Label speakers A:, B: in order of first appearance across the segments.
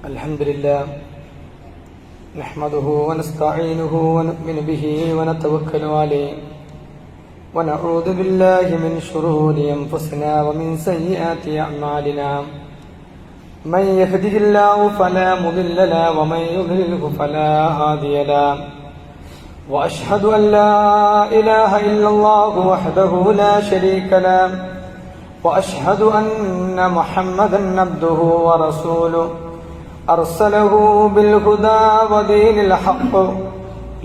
A: الحمد لله نحمده ونستعينه ونؤمن به ونتوكل عليه ونعوذ بالله من شرور أنفسنا ومن سيئات أعمالنا من يهده الله فلا مضل له ومن يضلله فلا هادي له وأشهد أن لا إله إلا الله وحده لا شريك له وأشهد أن محمدا عبده ورسوله أرسله بالهدى ودين الحق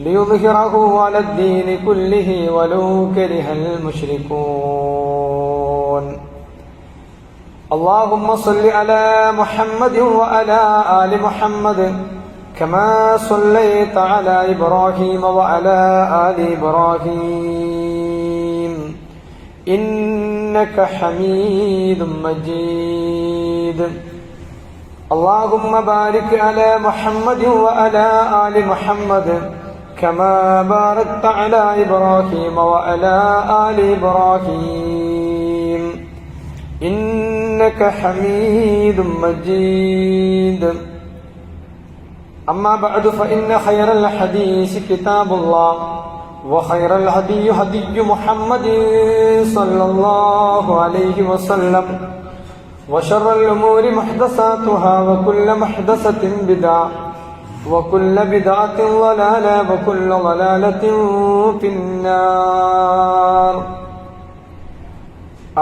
A: ليظهره على الدين كله ولو كره المشركون اللهم صل على محمد وعلى آل محمد كما صليت على إبراهيم وعلى آل إبراهيم إنك حميد مجيد اللهم بارك على محمد وعلى آل محمد كما باركت على إبراهيم وعلى آل إبراهيم إنك حميد مجيد أما بعد فإن خير الحديث كتاب الله وخير الهدي هدي محمد صلى الله عليه وسلم وشر الأمور محدثاتها وكل محدثة بدعة وكل بدعة ضلالة وكل ضلالة في النار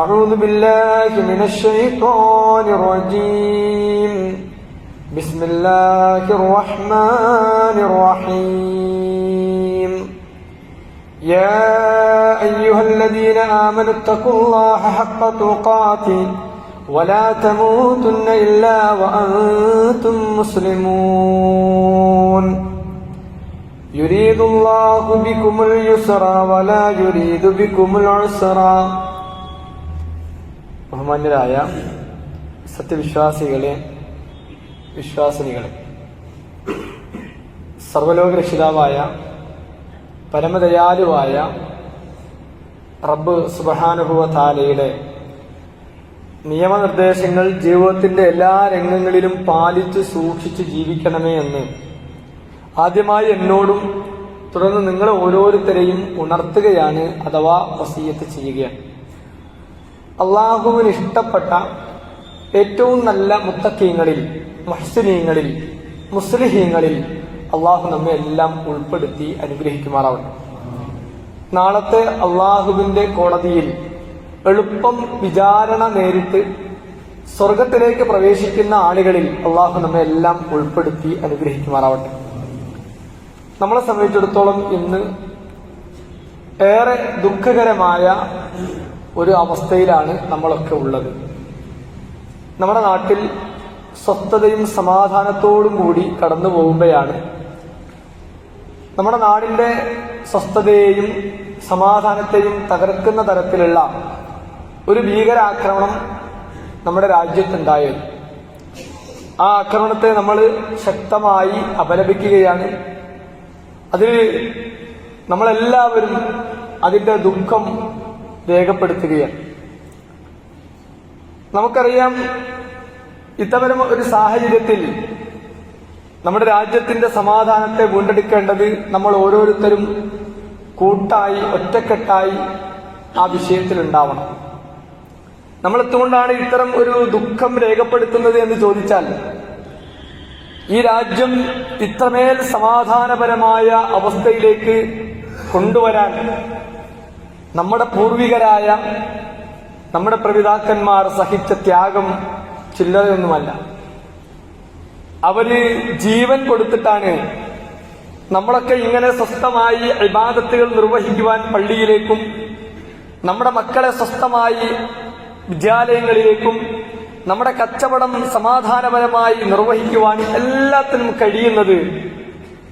A: أعوذ بالله من الشيطان الرجيم بسم الله الرحمن الرحيم يا أيها الذين آمنوا اتقوا الله حق تقاته ولا تموتن إلا وأنتم مسلمون يريد الله بكم اليسر ولا يريد بكم العسر ബഹുമാന്യരായ സത്യവിശ്വാസികളെ വിശ്വാസിനികളെ, സർവ്വലോക രക്ഷിതാവായ പരമദയാലുവായ റബ്ബ് സുബ്ഹാനഹു വ തആലയുടെ നിയമനിർദ്ദേശങ്ങൾ ജീവിതത്തിന്റെ എല്ലാ രംഗങ്ങളിലും പാലിച്ച് സൂക്ഷിച്ച് ജീവിക്കണമേ എന്ന് ആദ്യമായി എന്നോടും തുടർന്ന് നിങ്ങൾ ഓരോരുത്തരെയും ഉണർത്തുകയാണ്, അഥവാ വസിയത്ത് ചെയ്യുകയാണ്. അള്ളാഹുവിന് ഇഷ്ടപ്പെട്ട ഏറ്റവും നല്ല മുത്തഖീങ്ങളിൽ, മുഹ്സിനീങ്ങളിൽ, മുസ്ലിഹീങ്ങളിൽ അള്ളാഹു നമ്മെ എല്ലാം ഉൾപ്പെടുത്തി അനുഗ്രഹിക്കുമാറാവട്ടെ. നാളത്തെ അള്ളാഹുവിന്റെ കോടതിയിൽ എളുപ്പം വിചാരണ നേരിട്ട് സ്വർഗത്തിലേക്ക് പ്രവേശിക്കുന്ന ആളുകളിൽ അള്ളാഹു നമ്മെ എല്ലാം ഉൾപ്പെടുത്തി അനുഗ്രഹിക്കുമാറാവട്ടെ. നമ്മളെ സംബന്ധിച്ചിടത്തോളം ഇന്ന് ഏറെ ദുഃഖകരമായ ഒരു അവസ്ഥയിലാണ് നമ്മളൊക്കെ ഉള്ളത്. നമ്മുടെ നാട്ടിൽ സ്വസ്ഥതയും സമാധാനത്തോടും കൂടി കടന്നു പോകുമ്പോഴാണ് നമ്മുടെ നാടിന്റെ സ്വസ്ഥതയെയും സമാധാനത്തെയും തകർക്കുന്ന തരത്തിലുള്ള ഒരു ഭീകരാക്രമണം നമ്മുടെ രാജ്യത്തുണ്ടായത്. ആ ആക്രമണത്തെ നമ്മൾ ശക്തമായി അപലപിക്കുകയാണ്. അതിൽ നമ്മളെല്ലാവരും അതിന്റെ ദുഃഖം രേഖപ്പെടുത്തുകയാണ്. നമുക്കറിയാം, ഇത്തരം ഒരു സാഹചര്യത്തിൽ നമ്മുടെ രാജ്യത്തിന്റെ സമാധാനത്തെ വീണ്ടെടുക്കേണ്ടത് നമ്മൾ ഓരോരുത്തരും കൂട്ടായി, ഒറ്റക്കെട്ടായി ആ വിഷയത്തിൽ ഉണ്ടാവണം. നമ്മൾ എന്തുകൊണ്ടാണ് ഇത്തരം ഒരു ദുഃഖം രേഖപ്പെടുത്തുന്നത് എന്ന് ചോദിച്ചാൽ, ഈ രാജ്യം ഇത്രമേൽ സമാധാനപരമായ അവസ്ഥയിലേക്ക് കൊണ്ടുവരാൻ നമ്മുടെ പൂർവികരായ നമ്മുടെ പ്രപിതാക്കന്മാർ സഹിച്ച ത്യാഗം ചില്ലറയൊന്നുമല്ല. അവര് ജീവൻ കൊടുത്തിട്ടാണ് നമ്മളൊക്കെ ഇങ്ങനെ സ്വസ്ഥമായി ഇബാദത്തുകൾ നിർവഹിക്കുവാൻ പള്ളിയിലേക്കും നമ്മുടെ മക്കളെ സ്വസ്ഥമായി വിദ്യാലയങ്ങളിലേക്കും നമ്മുടെ കച്ചവടം സമാധാനപരമായി നിർവഹിക്കുവാൻ എല്ലാത്തിനും കഴിയുന്നത്.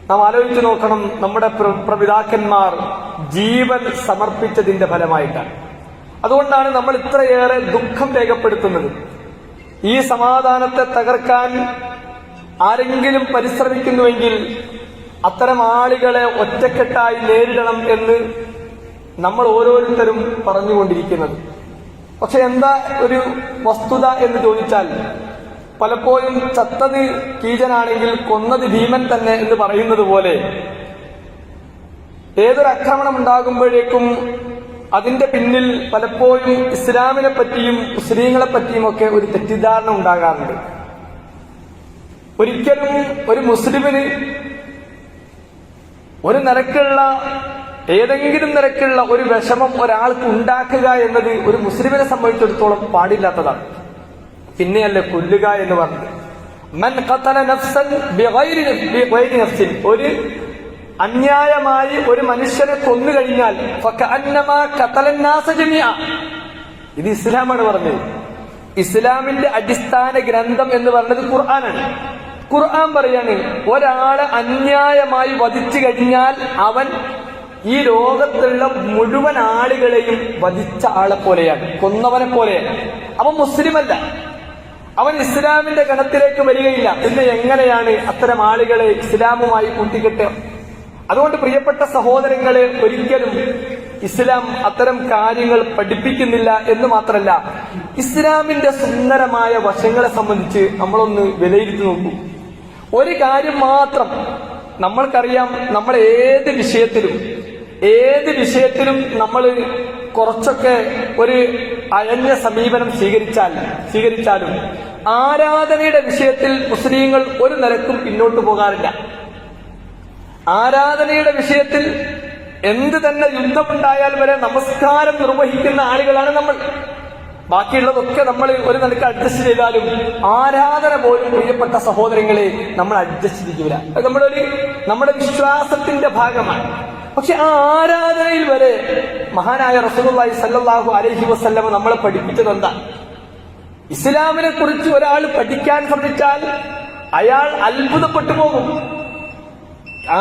A: നാം ആലോചിച്ചു നോക്കണം, നമ്മുടെ പ്രപിതാക്കന്മാർ ജീവൻ സമർപ്പിച്ചതിന്റെ ഫലമായിട്ടാണ്. അതുകൊണ്ടാണ് നമ്മൾ ഇത്രയേറെ ദുഃഖം രേഖപ്പെടുത്തുന്നത്. ഈ സമാധാനത്തെ തകർക്കാൻ ആരെങ്കിലും പരിശ്രമിക്കുന്നുവെങ്കിൽ അത്തരം ആളുകളെ ഒറ്റക്കെട്ടായി നേരിടണം എന്ന് നമ്മൾ ഓരോരുത്തരും പറഞ്ഞുകൊണ്ടിരിക്കുന്നത്. പക്ഷെ എന്താ ഒരു വസ്തുത എന്ന് ചോദിച്ചാൽ, പലപ്പോഴും ചത്തത് കീചനാണെങ്കിൽ കൊന്നത് ഭീമൻ തന്നെ എന്ന് പറയുന്നത് പോലെ ഏതൊരു ആക്രമണം ഉണ്ടാകുമ്പോഴേക്കും അതിന്റെ പിന്നിൽ പലപ്പോഴും ഇസ്ലാമിനെ പറ്റിയും മുസ്ലിങ്ങളെ പറ്റിയും ഒക്കെ ഒരു തെറ്റിദ്ധാരണ ഉണ്ടാകാറുണ്ട്. ഒരിക്കലും ഒരു മുസ്ലിമിന് ഒരു നിരക്കുള്ള ഏതെങ്കിലും നിരക്കുള്ള ഒരു വിഷമം ഒരാൾക്ക് ഉണ്ടാക്കുക എന്നത് ഒരു മുസ്ലിമിനെ സംബന്ധിച്ചിടത്തോളം പാടില്ലാത്തതാണ്. പിന്നെയല്ലേ കൊല്ലുക എന്ന് പറഞ്ഞത്. മൻ ഖതല നഫ്സൻ ബിഗൈരി നഫ്സിൻ, ഒരു അന്യായമായി ഒരു മനുഷ്യനെ കൊന്നു കഴിഞ്ഞാൽ ഫകഅന്നമാ ഖതലന്നാസ ജമീഅ. ഇത് ഇസ്ലാമാണ് പറഞ്ഞത്. ഇസ്ലാമിന്റെ അടിസ്ഥാന ഗ്രന്ഥം എന്ന് പറഞ്ഞത് ഖുർആനാണ്. ഖുർആൻ പറയാണ്, ഒരാളെ അന്യായമായി വധിച്ചു കഴിഞ്ഞാൽ അവൻ ഈ ലോകത്തുള്ള മുഴുവൻ ആളുകളെയും വധിച്ച ആളെ പോലെയാണ്, കൊന്നവനെ പോലെയാണ്. അവൻ മുസ്ലിമല്ല, അവൻ ഇസ്ലാമിന്റെ ഗണത്തിലേക്ക് വരികയില്ല. പിന്നെ എങ്ങനെയാണ് അത്തരം ആളുകളെ ഇസ്ലാമുമായി കൂട്ടിക്കെട്ടുക? അതുകൊണ്ട് പ്രിയപ്പെട്ട സഹോദരങ്ങളെ, ഒരിക്കലും ഇസ്ലാം അത്തരം കാര്യങ്ങൾ പഠിപ്പിക്കുന്നില്ല എന്ന് മാത്രമല്ല, ഇസ്ലാമിന്റെ സുന്ദരമായ വശങ്ങളെ സംബന്ധിച്ച് നമ്മളൊന്ന് വിലയിരുത്തി നോക്കൂ. ഒരു കാര്യം മാത്രം നമ്മൾക്കറിയാം, നമ്മൾ ഏത് വിഷയത്തിലും നമ്മൾ കുറച്ചൊക്കെ ഒരു അയഞ്ഞ സമീപനം സ്വീകരിച്ചാലും ആരാധനയുടെ വിഷയത്തിൽ മുസ്ലിങ്ങൾ ഒരു നിലക്കും പിന്നോട്ട് പോകാറില്ല. ആരാധനയുടെ വിഷയത്തിൽ എന്ത് തന്നെ യുദ്ധമുണ്ടായാൽ വരെ നമസ്കാരം നിർവഹിക്കുന്ന ആളുകളാണ് നമ്മൾ. ബാക്കിയുള്ളതൊക്കെ നമ്മൾ ഒരു നിലക്ക് അഡ്ജസ്റ്റ് ചെയ്താലും ആരാധന പോലും പ്രിയപ്പെട്ട സഹോദരങ്ങളെ നമ്മൾ അഡ്ജസ്റ്റ് ചെയ്യൂല. അത് നമ്മുടെ വിശ്വാസത്തിന്റെ ഭാഗമാണ്. പക്ഷെ ആ ആരാധനയിൽ വരെ മഹാനായ റസൂലുള്ളാഹി സ്വല്ലല്ലാഹു അലൈഹി വസല്ലം നമ്മളെ പഠിപ്പിച്ചത് എന്താ? ഇസ്ലാമിനെ കുറിച്ച് ഒരാൾ പഠിക്കാൻ ശ്രമിച്ചാൽ അയാൾ അത്ഭുതപ്പെട്ടു പോകും.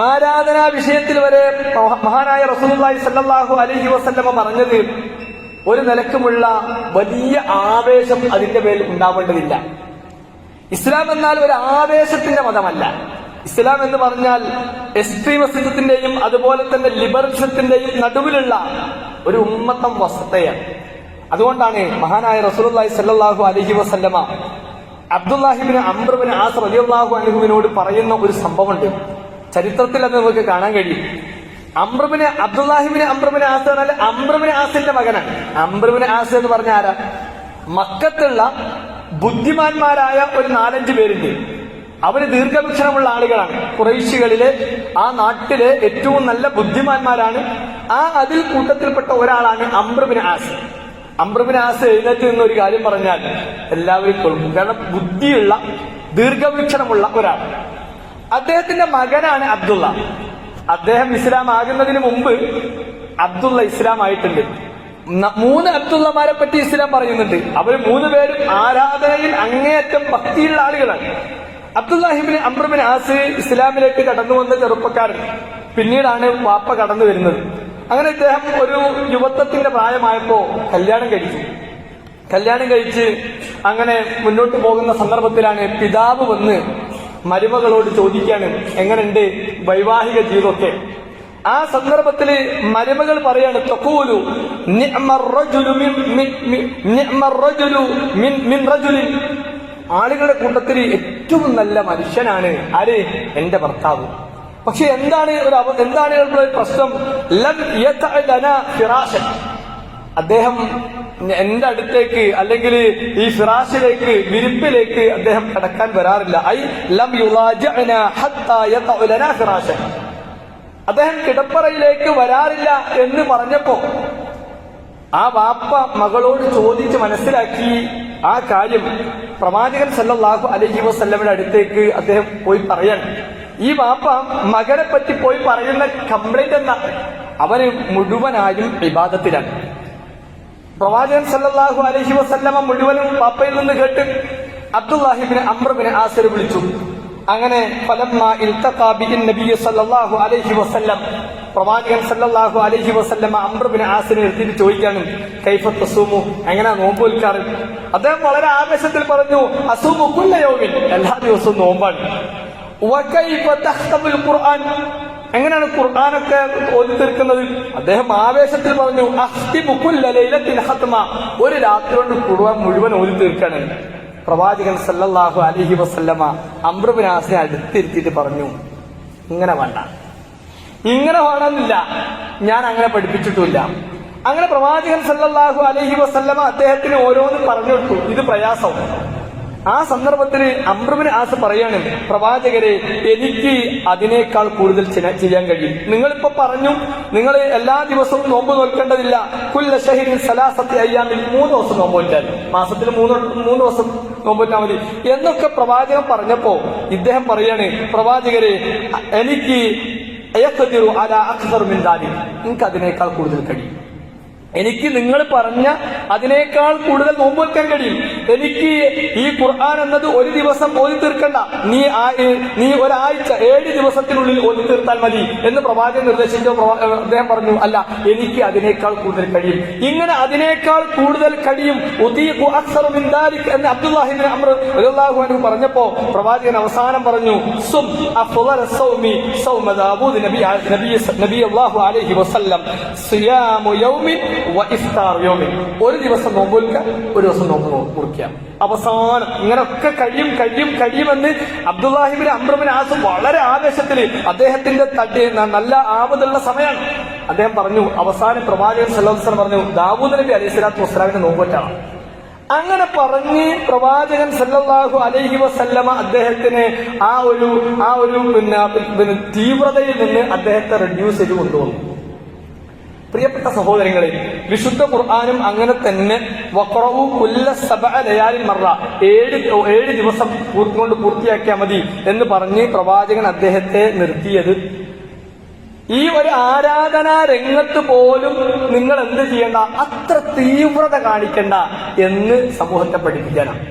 A: ആരാധനാ വിഷയത്തിൽ വരെ മഹാനായ റസൂലുള്ളാഹി സ്വല്ലല്ലാഹു അലൈഹി വസല്ലം പറഞ്ഞത് ഒരു നിലക്കുമുള്ള വലിയ ആവേശം അതിന്റെ മേൽ ഉണ്ടാവേണ്ടതില്ല. ഇസ്ലാം എന്നാൽ ഒരു ആവേശത്തിന്റെ മതമല്ല. ഇസ്ലാം എന്ന് പറഞ്ഞാൽ എക്സ്ട്രീമിസത്തിന്റെയും അതുപോലെ തന്നെ ലിബറലിസത്തിന്റെയും നടുവിലുള്ള ഒരു ഉമ്മത്തം വസ്തുതയാണ്. അതുകൊണ്ടാണ് മഹാനായ റസൂലുള്ളാഹി സ്വല്ലല്ലാഹു അലൈഹി വസല്ലമ അബ്ദുല്ലാഹി ഇബ്നു അംർ ഇബ്നു ആസ് റളിയല്ലാഹു അൻഹുവിനോട് പറയുന്ന ഒരു സംഭവമുണ്ട്. ചരിത്രത്തിൽ അത് നമുക്ക് കാണാൻ കഴിയും. അബ്ദുല്ലാഹി ഇബ്നു അംർ ഇബ്നു ആസ് പറഞ്ഞാൽ അംർ ഇബ്നു ആസിന്റെ മകനാണ്. അംർ ഇബ്നു ആസ് എന്ന് പറഞ്ഞ ആരാ? മക്കത്തുള്ള ബുദ്ധിമാന്മാരായ ഒരു 4-5 പേരുണ്ട്. അവര് ദീർഘവീക്ഷണമുള്ള ആളുകളാണ്. ഖുറൈശികളിലെ ആ നാട്ടിലെ ഏറ്റവും നല്ല ബുദ്ധിമാന്മാരാണ്. അതിൽ കൂട്ടത്തിൽപ്പെട്ട ഒരാളാണ് അംർ ഇബ്നു ആസ്. അംർ ഇബ്നു ആസ് എഴുന്നേറ്റ് നിന്ന് ഒരു കാര്യം പറഞ്ഞാൽ എല്ലാവരും കേൾക്കും. കാരണം ബുദ്ധിയുള്ള ദീർഘവീക്ഷണമുള്ള ഒരാൾ. അദ്ദേഹത്തിന്റെ മകനാണ് അബ്ദുള്ള. അദ്ദേഹം ഇസ്ലാം ആകുന്നതിന് മുമ്പ് അബ്ദുള്ള ഇസ്ലാം ആയിട്ടുണ്ട്. 3 അബ്ദുള്ളമാരെ പറ്റി ഇസ്ലാം പറയുന്നുണ്ട്. അവർ 3 പേരും ആരാധനയിൽ അങ്ങേയറ്റം ഭക്തിയുള്ള ആളുകളാണ്. അബ്ദുല്ലാഹി ഇബ്നു അംർ ഇബ്നു ആസ് ഇസ്ലാമിലേക്ക് കടന്നു വന്ന ചെറുപ്പക്കാരൻ. പിന്നീടാണ് വാപ്പ കടന്നു വരുന്നത്. അങ്ങനെ ഇദ്ദേഹം ഒരു യുവത്വത്തിന്റെ പ്രായമായപ്പോ കല്യാണം കഴിച്ച് അങ്ങനെ മുന്നോട്ട് പോകുന്ന സന്ദർഭത്തിലാണ് പിതാവ് വന്ന് മരുമകളോട് ചോദിക്കാണ്, എങ്ങനെയുണ്ട് വൈവാഹിക ജീവിതമൊക്കെ. ആ സന്ദർഭത്തിൽ മരുമകൾ പറയാണ്, തഖൂലു നിഅ്മർ റജുലു മിൻ റജുലിൻ, ആളുകളുടെ കൂട്ടത്തിൽ ഏറ്റവും നല്ല മനുഷ്യനാണ് ആര്? എന്റെ ഭർത്താവ്. പക്ഷെ എന്താണ് പ്രശ്നം? ലം യതഅലനാ ഫിറാശൻ, അദ്ദേഹം എന്റെ അടുത്തേക്ക് അല്ലെങ്കിൽ ഈ ഫിറാഷിലേക്ക് വിരിപ്പിലേക്ക് അദ്ദേഹം കടക്കാൻ വരാറില്ല. ഐ ലം യുലാജിഅനാ ഹത്താ യതഅലനാ ഫിറാശൻ, അദ്ദേഹം കിടപ്പറയിലേക്ക് വരാറില്ല എന്ന് പറഞ്ഞപ്പോ ആ വാപ്പ മകളോട് ചോദിച്ച് മനസ്സിലാക്കി ആ കാര്യം പ്രവാചകൻ സല്ലല്ലാഹു അലൈഹി വസല്ലമയുടെ അടുത്തേക്ക് അദ്ദേഹം പോയി പറയാൻ. ഈ വാപ്പ മകനെ പറ്റി പോയി പറയുന്ന കംപ്ലൈന്റ് എന്താ? അവന് മുഴുവനായും ഇബാദത്തിലാണ്. പ്രവാചകൻ സല്ലല്ലാഹു അലൈഹി വസല്ലമ മുഴുവനും വാപ്പയിൽ നിന്ന് കേട്ട് അബ്ദുല്ലാഹി ഇബ്നു അംർ ഇബ്നു ആസ് വിളിച്ചു. അങ്ങനെ ഫലമ്മാ ഇൽതഖാ ബിൻ നബി സല്ലല്ലാഹു അലൈഹി വസല്ലം, പ്രവാചകൻ സല്ലല്ലാഹു അലൈഹി വസല്ലമ അംർ ഇബ്നു ആസിനെ എടുത്തിട്ട് ചോദിക്കാനും, കൈഫ തസൂമു, എങ്ങനെ നോമ്പ് നോൽക്കാറ്? അദ്ദേഹം വളരെ ആവേശത്തിൽ പറഞ്ഞു, അസൂമു കുല്ല യൗമിൻ, എല്ലാ ദിവസവും നോമ്പാണ്. വകൈഫ തഖ്തമുൽ ഖുർആൻ, എങ്ങനെയാണ് ഖുർആനൊക്കെ ഓതി തീർക്കുന്നത്? അദ്ദേഹം ആവേശത്തിൽ പറഞ്ഞു, അഖ്തിമു കുല്ല ലൈലത്തിൻ ഖത്മ, ഒരു രാത്രി കൊണ്ട് ഖുർആൻ മുഴുവൻ ഓതി തീർക്കാണ്. പ്രവാചകൻ സല്ലല്ലാഹു അലൈഹി വസല്ലമ അംർ ഇബ്നു ആസിനെ അടുത്തിരുത്തിയിട്ട് പറഞ്ഞു, ഇങ്ങനെ വേണ്ട, ഇങ്ങനെ വേണമെന്നില്ല, ഞാൻ അങ്ങനെ പഠിപ്പിച്ചിട്ടില്ല. അങ്ങനെ പ്രവാചകൻ സല്ലല്ലാഹു അലൈഹി വസല്ലമ അദ്ദേഹത്തിന് ഓരോന്ന് പറഞ്ഞു കൊടുത്തു, ഇത് പ്രയാസം. ആ സന്ദർഭത്തിൽ അംർ ഇബ്നു ആസ് പറയാണ്, പ്രവാചകരെ, എനിക്ക് അതിനേക്കാൾ കൂടുതൽ ചെയ്യാൻ കഴിയും. നിങ്ങളിപ്പോ പറഞ്ഞു നിങ്ങൾ എല്ലാ ദിവസവും നോമ്പ് നോൽക്കേണ്ടതില്ല, കുല്ല ശഹരിൻ സലാസത്തി അയ്യാമിൽ 3 ദിവസം നോമ്പ് നോറ്റാൽ, മാസത്തിൽ 3 ദിവസം നോമ്പ് നോറ്റാൽ മതി എന്നൊക്കെ പ്രവാചകൻ പറഞ്ഞപ്പോ ഇദ്ദേഹം പറയാണ്, പ്രവാചകരെ, എനിക്ക് എനിക്ക് അതിനേക്കാൾ കൂടുതൽ കഴിയും, എനിക്ക് നിങ്ങൾ പറഞ്ഞ അതിനേക്കാൾ കൂടുതൽ നോമ്പ് വെക്കാൻ കഴിയും. എനിക്ക് ഈ ഖുർആൻ എന്നത് ഒരു ദിവസം ഓതി തീർക്കണ്ട, നീ ഒരാഴ്ച 7 ദിവസത്തിനുള്ളിൽ ഓതി തീർത്താൽ മതി എന്ന് പ്രവാചകൻ നിർദ്ദേശിച്ചു. അദ്ദേഹം പറഞ്ഞു, അല്ല, എനിക്ക് അതിനേക്കാൾ കൂടുതൽ കഴിയും. ഇങ്ങനെ അതിനേക്കാൾ കൂടുതൽ കഴിയും എന്ന് അബ്ദുല്ലാഹി ഇബ്നു അംർ റളിയല്ലാഹു അൻഹു പറഞ്ഞപ്പോ പ്രവാചകൻ അവസാനം പറഞ്ഞു, സും അഫ്ളൽ സൗമി സൗമ ദാവൂദ് നബി അല്ലാഹു അലൈഹി വസല്ലം സിയാമു യൗമിൻ ഒരു ദിവസം നോമ്പ് വെക്കുക, ഒരു ദിവസം നോമ്പ് മുറിക്കുക. അവസാനം ഇങ്ങനൊക്കെ കഴിയുമെന്ന് അബ്ദുല്ലാഹി ഇബ്നു അംർ ഇബ്നു ആസ് വളരെ ആവേശത്തിൽ, അദ്ദേഹത്തിന്റെ നല്ല ആവതുള്ള സമയമാണ്, അദ്ദേഹം പറഞ്ഞു. അവസാനം പ്രവാചകൻ സല്ലല്ലാഹു അലൈഹി വസല്ലം പറഞ്ഞു, ദാവൂദ് നബി അലൈഹി സ്വലാത്തു വസ്സലാമിന്റെ നോമ്പ് വെച്ചാണ്. അങ്ങനെ പറഞ്ഞ് പ്രവാചകൻ സല്ലല്ലാഹു അലൈഹി വസല്ലമ അദ്ദേഹത്തിന് ആ ഒരു പിന്നെ തീവ്രതയിൽ നിന്ന് അദ്ദേഹത്തെ റെഡ്യൂസ് ചെയ്ത് കൊണ്ടുവന്നു. പ്രിയപ്പെട്ട സഹോദരങ്ങളെ, വിശുദ്ധ ഖുർആനും അങ്ങനെ തന്നെ വഖറഉ കുല്ല സബഅ ലയാലിൻ മറ 7 ദിവസം പൂർത്തിയാക്കിയാൽ മതി എന്ന് പറഞ്ഞ് പ്രവാചകൻ അദ്ദേഹത്തെ നിർത്തിയത് ഈ ഒരു ആരാധനാ രംഗത്ത് പോലും നിങ്ങൾ എന്ത് ചെയ്യണ്ട, അത്ര തീവ്രത കാണിക്കണ്ട എന്ന് സമൂഹത്തെ പഠിപ്പിക്കാനാണ്.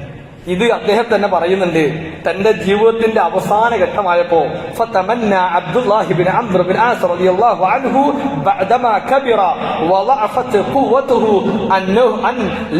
A: ഇത് അദ്ദേഹം തന്നെ പറയുന്നുണ്ട്. തന്റെ ജീവിതത്തിന്റെ അവസാന ഘട്ടമായപ്പോ അബ്ദുല്ലാഹി ഇബ്നു അംർ ഇബ്നു ആസ് റളിയല്ലാഹു അൻഹു ബഅദമാ കബിറ വളഅഫത് ഖുവതുഹു അൻ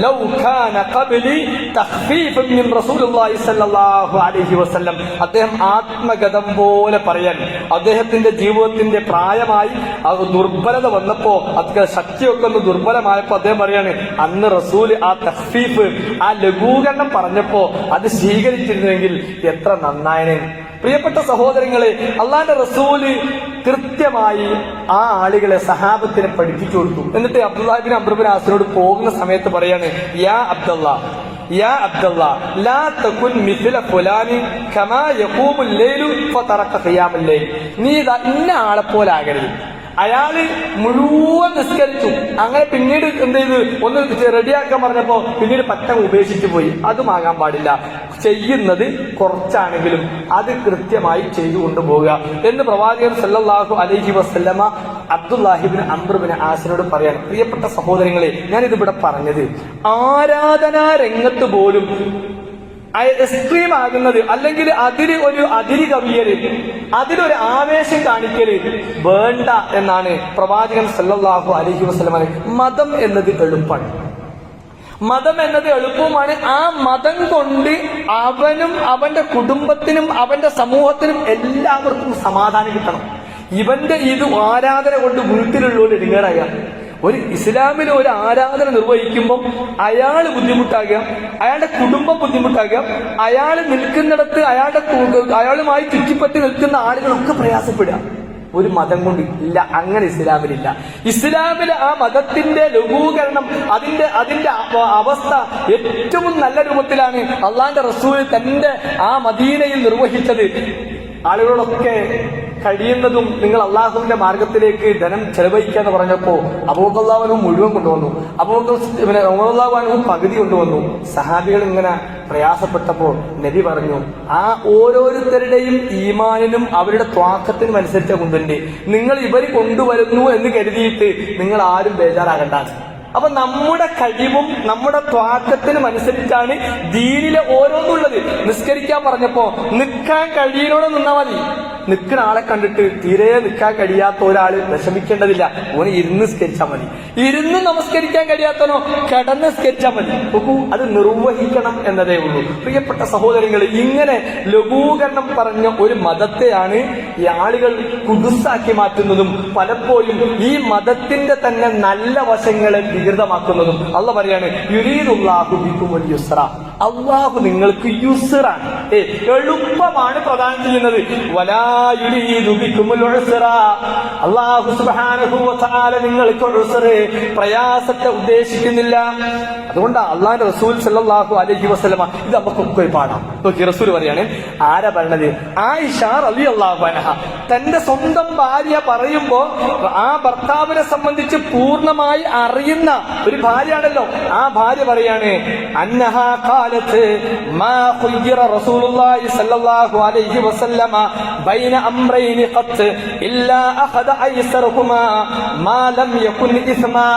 A: ലൗ കാന ഖബ്ലി തഖ്ഫീഫ് മിൻ റസൂലുള്ളാഹി സ്വല്ലല്ലാഹു അലൈഹി വസല്ലം. അദ്ദേഹം ആത്മഗതം പോലെ പറയാൻ, അദ്ദേഹത്തിന്റെ ജീവിതത്തിന്റെ പ്രായമായി അത് ദുർബലത വന്നപ്പോ, അത് ശക്തിയൊക്കെ ഒന്ന് ദുർബലമായപ്പോ അദ്ദേഹം പറയാണ്, അന്ന് റസൂൽ ആ തഖ്ഫീഫ്, ആ ലഘൂകരണം പറഞ്ഞപ്പോ അത് സ്വീകരിച്ചിരുന്നെങ്കിൽ എത്ര നന്നായനെ. പ്രിയപ്പെട്ട സഹോദരങ്ങളെ, അള്ളാന്റെ റസൂല് കൃത്യമായി ആ ആളുകളെ, സഹാബത്തിനെ പഠിപ്പിച്ചു കൊടുത്തു. എന്നിട്ട് അബ്ദുല്ലാഹി ഇബ്നു അംർ ഇബ്നു ആസിനോട് പോകുന്ന സമയത്ത് പറയാണ്, യാ അബ്ദുല്ലാ ലാ തകുൻ മിസ്ല ഫുലാനി കമാ യഖൂമുൽ ലൈലു ഫതറക ഖിയാമുൽ ലൈൽ. നീ ഇന്ന ആളെ പോലെ ആകരുത്. അയാള് മുഴുവൻ നിസ്കരിച്ചു, അങ്ങനെ പിന്നീട് എന്ത് ചെയ്ത് ഒന്ന് റെഡിയാക്കാൻ പറഞ്ഞപ്പോ പിന്നീട് പറ്റം ഉപേക്ഷിച്ചു പോയി. അതുമാകാൻ പാടില്ല. ചെയ്യുന്നത് കുറച്ചാണെങ്കിലും അത് കൃത്യമായി ചെയ്തു കൊണ്ടുപോകുക എന്ന് പ്രവാചകൻ സല്ലല്ലാഹു അലൈഹി വസല്ലമ അബ്ദുല്ലാഹി ഇബ്നു അംർ ഇബ്നു ആസിനോട് പറയാണ്. പ്രിയപ്പെട്ട സഹോദരങ്ങളെ, ഞാനിതിവിടെ പറഞ്ഞത് ആരാധനാ രംഗത്ത് പോലും എക്സ്ട്രീം ആകുന്നത്, അല്ലെങ്കിൽ ഒരു അതിര് കവിയല്, അതിലൊരു ആവേശം കാണിക്കല് വേണ്ട എന്നാണ് പ്രവാചകൻ സല്ലല്ലാഹു അലൈഹി വസല്ലം. മതം എന്നത് എളുപ്പമാണ്, മതം എന്നത് എളുപ്പമാണ്. ആ മതം കൊണ്ട് അവനും അവന്റെ കുടുംബത്തിനും അവന്റെ സമൂഹത്തിനും എല്ലാവർക്കും സമാധാനം കിട്ടണം. ഇവന്റെ ഇത് ആരാധന കൊണ്ട് വീട്ടിലുള്ളവർ ഇടുങ്ങേറായ, ഒരു ഇസ്ലാമിൽ ഒരു ആരാധന നിർവഹിക്കുമ്പോൾ അയാൾ ബുദ്ധിമുട്ടാകുക, അയാളുടെ കുടുംബം ബുദ്ധിമുട്ടാകുക, അയാൾ നിൽക്കുന്നിടത്ത് അയാളുമായി ചുറ്റിപ്പറ്റി നിൽക്കുന്ന ആളുകളൊക്കെ പ്രയാസപ്പെടുക. ഒരു മതം കൊണ്ട് ഇല്ല, അങ്ങനെ ഇസ്ലാമിലില്ല. ഇസ്ലാമിലെ ആ മതത്തിന്റെ ലഘൂകരണം, അതിന്റെ അവസ്ഥ ഏറ്റവും നല്ല രൂപത്തിലാണ് അള്ളാന്റെ റസൂൽ തന്റെ ആ മദീനയിൽ നിർവഹിച്ചത്. ആളുകളൊക്കെ കഴിയുന്നതും നിങ്ങൾ അള്ളാഹുവിന്റെ മാർഗത്തിലേക്ക് ധനം ചെലവഴിക്കാന്ന് പറഞ്ഞപ്പോ അബൂബക്കർ റളിയല്ലാഹു മുഴുവൻ കൊണ്ടുവന്നു, ഉമർ പകുതി കൊണ്ടുവന്നു. സഹാബികൾ ഇങ്ങനെ പ്രയാസപ്പെട്ടപ്പോൾ നബി പറഞ്ഞു, ആ ഓരോരുത്തരുടെയും ഈമാനിനും അവരുടെ ത്വാക്കത്തിനും അനുസരിച്ച കൊണ്ടുണ്ട്. നിങ്ങൾ ഇവര് കൊണ്ടുവരുന്നു എന്ന് കരുതിയിട്ട് നിങ്ങൾ ആരും ബേജാറാകണ്ട. അപ്പൊ നമ്മുടെ കഴിവും നമ്മുടെ ത്വാക്കത്തിനും അനുസരിച്ചാണ് ദീനിലെ ഓരോന്നുള്ളത്. നിസ്കരിക്കാൻ പറഞ്ഞപ്പോ നിൽക്കാൻ കഴിയണോടെ നിന്നാ മതി. നിൽക്കുന്ന ആളെ കണ്ടിട്ട് തീരെ നിൽക്കാൻ കഴിയാത്ത ഒരാള് വിഷമിക്കേണ്ടതില്ല, ഓന് ഇരുന്ന് സ്കരിച്ചാൽ മതി. ഇരുന്ന് നമസ്കരിക്കാൻ കഴിയാത്തനോ കിടന്ന് സ്കരിച്ചാൽ മതി. നോക്കൂ, അത് നിർവഹിക്കണം എന്നതേ ഉള്ളൂ. പ്രിയപ്പെട്ട സഹോദരങ്ങൾ, ഇങ്ങനെ ലഘൂകരണം പറഞ്ഞ ഒരു മതത്തെയാണ് ഈ ആളുകൾ കുദുസാക്കി മാറ്റുന്നതും പലപ്പോഴും ഈ മതത്തിന്റെ തന്നെ നല്ല വശങ്ങളെ വികൃതമാക്കുന്നതും. അള്ളാഹു പറയാണ്, യുരീദുല്ലാഹു ബിക്കുമുൽ യുസ്ര, അള്ളാഹു നിങ്ങൾക്ക് യുസ്റാണ്, എളുപ്പമാണ് പ്രദാനം ചെയ്യുന്നത്. വലാ യുരീദു ബികുമുൽ ഉസ്റ, അള്ളാഹു സുബ്ഹാനഹു വ തആല നിങ്ങൾക്ക് ഉസ്റ്, പ്രയാസത്തെ ഉദ്ദേശിക്കുന്നില്ല. അതുകൊണ്ട് അള്ളാഹുവിന്റെ റസൂൽ സല്ലല്ലാഹു അലൈഹി വസല്ലമ ഇത് നമുക്കൊക്കെ ഒരു പാഠം. നോക്കി റസൂൽ പറയാണ്, ആരാ പറഞ്ഞത്? ആയിഷ റളിയല്ലാഹു അൻഹ തന്റെ സ്വന്തം ഭാര്യ പറയുമ്പോ ആ ഭർത്താവിനെ സംബന്ധിച്ച് പൂർണ്ണമായി അറിയുന്ന ഒരു ഭാര്യയാണല്ലോ. ആ ഭാര്യ പറയാണ്, അന്നഹാ ഖാലത്ത് മാ ഖുയ്യിറ റസൂലുള്ളാഹി സ്വല്ലല്ലാഹു അലൈഹി വസല്ലമ ബൈന അംറൈനി ഖത്ത് ഇല്ലാ അഖദ ഐസറഹുമാ മാ ലം യകുൻ ഇസ്മാ.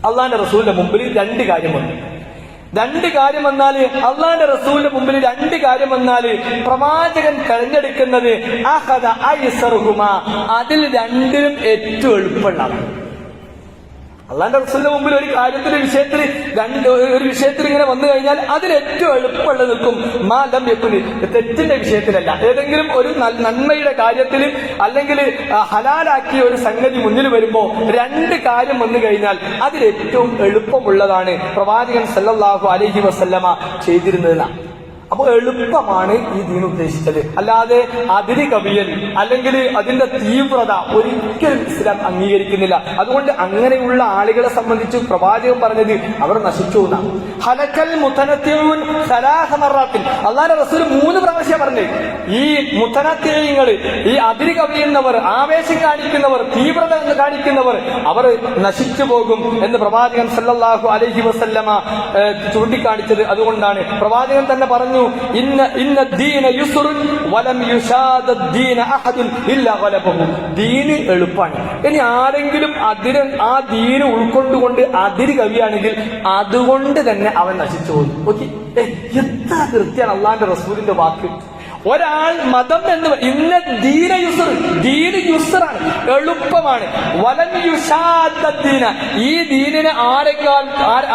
A: അള്ളാന്റെ റസൂലിന്റെ മുമ്പിൽ രണ്ട് കാര്യം വന്നു. രണ്ട് കാര്യം വന്നാല് അള്ളാന്റെ റസൂലിന്റെ മുമ്പിൽ രണ്ട് കാര്യം വന്നാല് പ്രവാചകൻ തെരഞ്ഞെടുക്കുന്നത് അഖദ ഐസറഹുമാ, അതിൽ രണ്ടിലും ഏറ്റവും എളുപ്പമുള്ളതാണ്. അള്ളാന്റെ റസൂലിന്റെ മുമ്പിൽ ഒരു കാര്യത്തിന്റെ വിഷയത്തിൽ ഒരു വിഷയത്തിൽ ഇങ്ങനെ വന്നു കഴിഞ്ഞാൽ അതിൽ ഏറ്റവും എളുപ്പമുള്ളത് നിൽക്കും. മാലം യക്കുന്, തെറ്റിന്റെ വിഷയത്തിലല്ല, ഏതെങ്കിലും ഒരു നന്മയുടെ കാര്യത്തിൽ അല്ലെങ്കിൽ ഹലാലാക്കിയ ഒരു സംഗതി മുന്നിൽ വരുമ്പോ രണ്ട് കാര്യം വന്നു കഴിഞ്ഞാൽ അതിൽ ഏറ്റവും എളുപ്പമുള്ളതാണ് പ്രവാചകൻ സല്ലല്ലാഹു അലൈഹി വസല്ലമ ചെയ്തിരുന്നതെന്നാണ്. അപ്പൊ എളുപ്പമാണ് ഈ ദീൻ ഉദ്ദേശിച്ചത്, അല്ലാതെ അതിര് കവിയൽ അല്ലെങ്കിൽ അതിന്റെ തീവ്രത ഒരിക്കലും ഇസ്ലാം അംഗീകരിക്കുന്നില്ല. അതുകൊണ്ട് അങ്ങനെയുള്ള ആളുകളെ സംബന്ധിച്ച് പ്രവാചകൻ പറഞ്ഞത് അവർ നശിച്ചു എന്നാണ്. ഹലക്കൽ മുതനത്തിഊൻ സലാസ മറാത്തിൻ, അല്ലാഹുവിന്റെ റസൂൽ 3 പ്രാവശ്യം പറഞ്ഞു ഈ മുതനത്തിഈങ്ങൾ, ഈ അതിര് കവിയുന്നവർ, ആവേശം കാണിക്കുന്നവർ, തീവ്രത കാണിക്കുന്നവർ അവർ നശിച്ചു പോകും എന്ന് പ്രവാചകൻ സല്ലല്ലാഹു അലൈഹി വസല്ലമ ചൂണ്ടിക്കാണിച്ചത്. അതുകൊണ്ടാണ് പ്രവാചകൻ തന്നെ പറഞ്ഞു, ഇന്ന ദീന യുസ്റുൻ വലം യുശാദ ദീന അഹദുൻ ഇല്ലാ ഗലബഹു. ദീന് എളുപ്പമാണ്. ഇനി ആരെങ്കിലും ആ ദീന് ഉൾക്കൊണ്ടുകൊണ്ട് അതിര് കവിയാണെങ്കിൽ അതുകൊണ്ട് തന്നെ അവൻ നശിച്ചു പോകും. ഓക്കെ, എത്ര കൃത്യമാണ് അള്ളാന്റെ റസൂലിന്റെ വാക്ക്. ഒരാൾ മതം എന്ന് ഇന്ന ദീന യുസ്ർ, ദീന് യുസ്റാണ്, എളുപ്പമാണ്. വലം യുശാദ ദീന, ഈ ദീനിനെ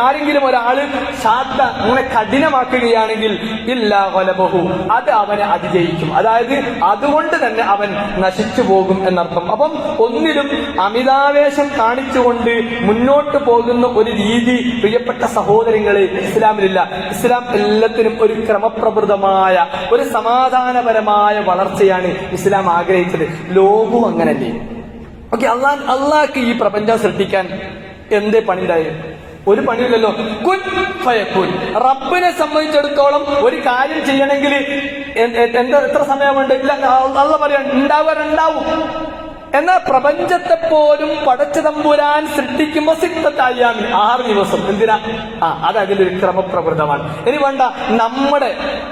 A: ആരെങ്കിലും ഒരാള് ഷാദ അങ്ങനെ കഠിനമാക്കുകയാണെങ്കിൽ ഇല്ലാ ഗലബഹു, അത് അവനെ അതിജയിക്കും. അതായത് അതുകൊണ്ട് തന്നെ അവൻ നശിച്ചു പോകും എന്നർത്ഥം. അപ്പം ഒന്നിലും അമിതാവേശം കാണിച്ചുകൊണ്ട് മുന്നോട്ട് പോകുന്ന ഒരു രീതി പ്രിയപ്പെട്ട സഹോദരങ്ങളെ ഇസ്ലാമിലില്ല. ഇസ്ലാം എല്ലാത്തിനും ഒരു ക്രമപ്രവൃത്തമായ ഒരു സമാധാനപരമായ വളർച്ചയാണ് ഇസ്ലാം ആഗ്രഹിച്ചത്. ലോകവും അങ്ങനല്ലേ. ഓക്കെ, അള്ളാഹ്ക്ക് ഈ പ്രപഞ്ചം സൃഷ്ടിക്കാൻ എന്തേ പണിണ്ടായി? ഒരു പണിയില്ലല്ലോ. കുൻ ഫയകുൻ. റബ്ബിനെ സംബന്ധിച്ചിടത്തോളം ഒരു കാര്യം ചെയ്യണമെങ്കിൽ എത്ര സമയമുണ്ട്? ഇല്ല, അള്ളാഹ് പറയാൻ ഉണ്ടാവും. എന്നാൽ പ്രപഞ്ചത്തെ പോലും പടച്ച തമ്പുരാൻ സൃഷ്ടിക്കുമ്പോ 6 അയ്യാമി, 6 ദിവസം. എന്തിനാ? അത് അതിന്റെ ഒരു ക്രമപ്രവൃത്തമാണ്. ഇനി വേണ്ട,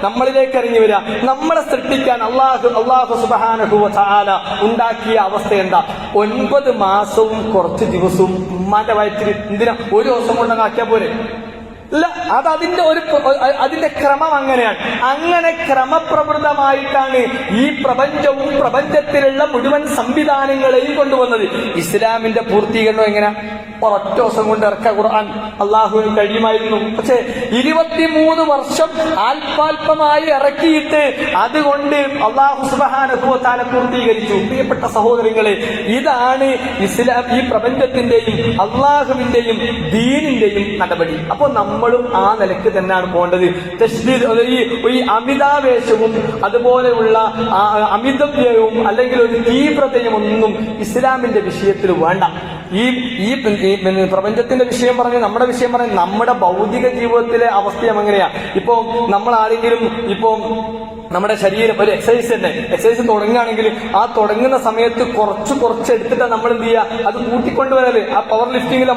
A: നമ്മളിലേക്ക് ഇറങ്ങി വരിക, നമ്മളെ സൃഷ്ടിക്കാൻ അള്ളാഹു സുബ്ഹാനഹു വ തആല ഉണ്ടാക്കിയ അവസ്ഥ എന്താ? 9 മാസവും കുറച്ച് ദിവസവും ഉമ്മാന്റെ വയറ്റിൽ. എന്തിനാ? ഒരു ദിവസം കൊണ്ടങ്ങ് ആക്കിയാ പോരെ? ഇല്ല, അത് അതിന്റെ ക്രമം അങ്ങനെയാണ്. അങ്ങനെ ക്രമപ്രവൃത്തമായിട്ടാണ് ഈ പ്രപഞ്ചവും പ്രപഞ്ചത്തിലുള്ള മുഴുവൻ സംവിധാനങ്ങളെയും കൊണ്ടുവന്നത്. ഇസ്ലാമിന്റെ പൂർത്തീകരണം എങ്ങനെ? ഒരൊറ്റ ദിവസം കൊണ്ട് ഇറക്ക ഖുർആൻ അള്ളാഹുവിന് കഴിയുമായിരുന്നു. പക്ഷെ 23 വർഷം അല്പാൽപമായി ഇറക്കിയിട്ട് അതുകൊണ്ട് അള്ളാഹു സുബ്ഹാനഹു വ തആല പൂർത്തീകരിച്ചു. പ്രിയപ്പെട്ട സഹോദരങ്ങളെ, ഇതാണ് ഇസ്ലാം, ഈ പ്രപഞ്ചത്തിന്റെയും അള്ളാഹുവിന്റെയും ദീനിന്റെയും നടപടി. അപ്പൊ നമ്മളും ആ നിലക്ക് തന്നെയാണ് പോകേണ്ടത്. ഈ അമിതാവേശവും അതുപോലെയുള്ള അമിതവ്യവും അല്ലെങ്കിൽ ഒരു തീവ്രതയും ഒന്നും ഇസ്ലാമിന്റെ വിഷയത്തിൽ വേണ്ട. ഈ പ്രപഞ്ചത്തിന്റെ വിഷയം പറഞ്ഞ് നമ്മുടെ വിഷയം പറഞ്ഞ് നമ്മുടെ ഭൗതിക ജീവിതത്തിലെ അവസ്ഥയും എങ്ങനെയാ? ഇപ്പൊ നമ്മൾ ആരെങ്കിലും നമ്മുടെ ശരീരം ഒരു എക്സസൈസ് തുടങ്ങുകയാണെങ്കിൽ ആ തുടങ്ങുന്ന സമയത്ത് കുറച്ച് എടുത്തിട്ട് നമ്മൾ എന്ത് ചെയ്യുക? അത് കൂട്ടിക്കൊണ്ടുവരല്. ആ പവർ ലിഫ്റ്റിംഗിൽ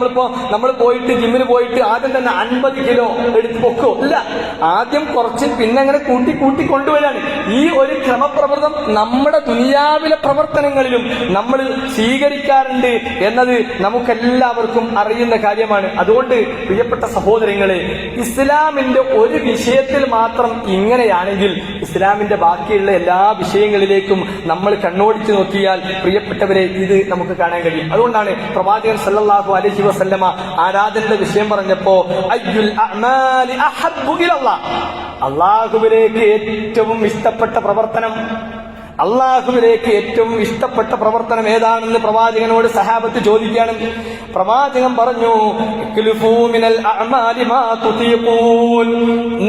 A: നമ്മൾ പോയിട്ട് ജിമ്മിന് പോയിട്ട് ആദ്യം തന്നെ 50 കിലോ എടുത്ത് പൊക്കോ? ഇല്ല, ആദ്യം കുറച്ച് പിന്നെ അങ്ങനെ കൂട്ടി കൊണ്ടുവരാണ്. ഈ ഒരു ക്രമപ്രവൃത്തം നമ്മുടെ ദുനിയാവിലെ പ്രവർത്തനങ്ങളിലും നമ്മൾ സ്വീകരിക്കാറുണ്ട് എന്നത് നമുക്കെല്ലാവർക്കും അറിയുന്ന കാര്യമാണ്. അതുകൊണ്ട് പ്രിയപ്പെട്ട സഹോദരങ്ങളെ, ഇസ്ലാമിന്റെ ഒരു വിഷയത്തിൽ മാത്രം ഇങ്ങനെയാണെങ്കിൽ ഇസ്ലാമിന്റെ ബാക്കിയുള്ള എല്ലാ വിഷയങ്ങളിലേക്കും നമ്മൾ കണ്ണോടിച്ചു നോക്കിയാൽ പ്രിയപ്പെട്ടവരെ ഇത് നമുക്ക് കാണാൻ കഴിയും. അതുകൊണ്ടാണ് പ്രവാചകൻ സല്ലല്ലാഹു അലൈഹി വസല്ലമ ആരാധനയുടെ വിഷയം പറഞ്ഞപ്പോ അയ്യുൽ അഅ്മാലി അഹബ്ബു ഇലല്ലാഹ്, അല്ലാഹുവിലേക്ക് ഏറ്റവും ഇഷ്ടപ്പെട്ട പ്രവർത്തനം, അള്ളാഹുവിലേക്ക് ഏറ്റവും ഇഷ്ടപ്പെട്ട പ്രവർത്തനം ഏതാണെന്ന് പ്രവാചകനോട് സഹാബത്ത് ചോദിക്കുകയാണ്. പ്രവാചകൻ പറഞ്ഞു,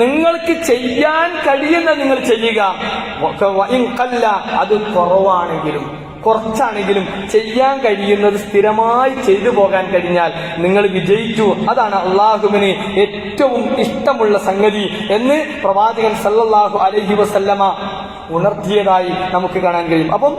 A: നിങ്ങൾക്ക് ചെയ്യാൻ കഴിയുന്ന നിങ്ങൾ ചെയ്യുക, അത് കുറവാണെങ്കിലും കുറച്ചാണെങ്കിലും ചെയ്യാൻ കഴിയുന്നത് സ്ഥിരമായി ചെയ്തു പോകാൻ കഴിഞ്ഞാൽ നിങ്ങൾ വിജയിച്ചു. അതാണ് അള്ളാഹുവിന് ഏറ്റവും ഇഷ്ടമുള്ള സംഗതി എന്ന് പ്രവാചകൻ സല്ലല്ലാഹു അലൈഹി വസല്ലമ ഉണർത്തിയതായി നമുക്ക് കാണാൻ കഴിയും. അപ്പം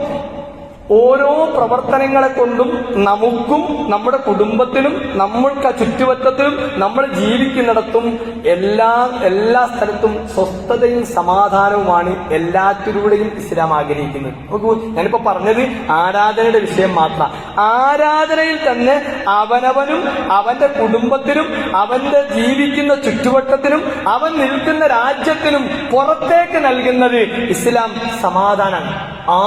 A: ഓരോ പ്രവർത്തനങ്ങളെ കൊണ്ടും നമുക്കും നമ്മുടെ കുടുംബത്തിനും നമ്മൾക്ക് ചുറ്റുവട്ടത്തിലും നമ്മൾ ജീവിക്കുന്നിടത്തും എല്ലാ സ്ഥലത്തും സ്വസ്ഥതയും സമാധാനവുമാണ് എല്ലാറ്റിലൂടെയും ഇസ്ലാം ആഗ്രഹിക്കുന്നത്. നോക്കൂ, ഞാനിപ്പോ പറഞ്ഞത് ആരാധനയുടെ വിഷയം മാത്രം. ആരാധനയിൽ തന്നെ അവനവനും അവന്റെ കുടുംബത്തിനും അവന്റെ ജീവിക്കുന്ന ചുറ്റുവട്ടത്തിനും അവൻ നിൽക്കുന്ന രാജ്യത്തിനും പുറത്തേക്ക് നൽകുന്നത് ഇസ്ലാം സമാധാനമാണ്.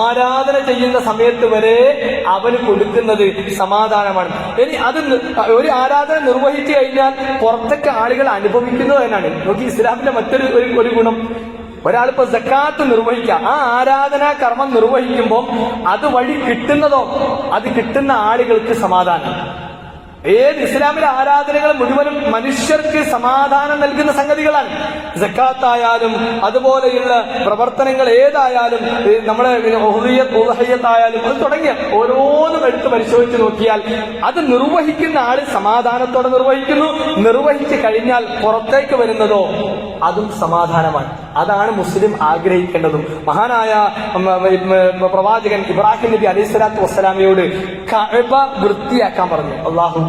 A: ആരാധന ചെയ്യുന്ന സമയത്ത് വരെ അവന് കൊടുക്കുന്നത് സമാധാനമാണ്. ഇനി അത് ഒരു ആരാധന നിർവഹിച്ചു കഴിഞ്ഞാൽ പുറത്തൊക്കെ ആളുകൾ അനുഭവിക്കുന്നത് തന്നെയാണ്. നോക്കി, ഇസ്ലാമിന്റെ മറ്റൊരു ഗുണം, ഒരാളിപ്പോ സക്കാത്ത് നിർവഹിക്കുക, ആ ആരാധനാ കർമ്മം നിർവഹിക്കുമ്പോൾ അതുവഴി അത് കിട്ടുന്ന ആളുകൾക്ക് സമാധാനം. ഏത് ഇസ്ലാമിലെ ആരാധനകൾ മുഴുവനും മനുഷ്യർക്ക് സമാധാനം നൽകുന്ന സംഗതികളാണ്. സക്കാത്തായാലും അതുപോലെയുള്ള പ്രവർത്തനങ്ങൾ ഏതായാലും, നമ്മളെ ഉദ്ഹിയ്യത്തായാലും അത് തുടങ്ങിയ ഓരോന്നും എടുത്ത് പരിശോധിച്ച് നോക്കിയാൽ അത് നിർവഹിക്കുന്ന ആള് സമാധാനത്തോടെ നിർവഹിക്കുന്നു. നിർവഹിച്ചു കഴിഞ്ഞാൽ പുറത്തേക്ക് വരുന്നതോ അതും സമാധാനമാണ്. അതാണ് മുസ്ലിം ആഗ്രഹിക്കേണ്ടതും. മഹാനായ പ്രവാചകൻ ഇബ്രാഹിം നബി അലൈഹി സ്വലാത്തു വസ്സലാമയോട് കഅബ വൃത്തിയാക്കാൻ പറഞ്ഞു അല്ലാഹു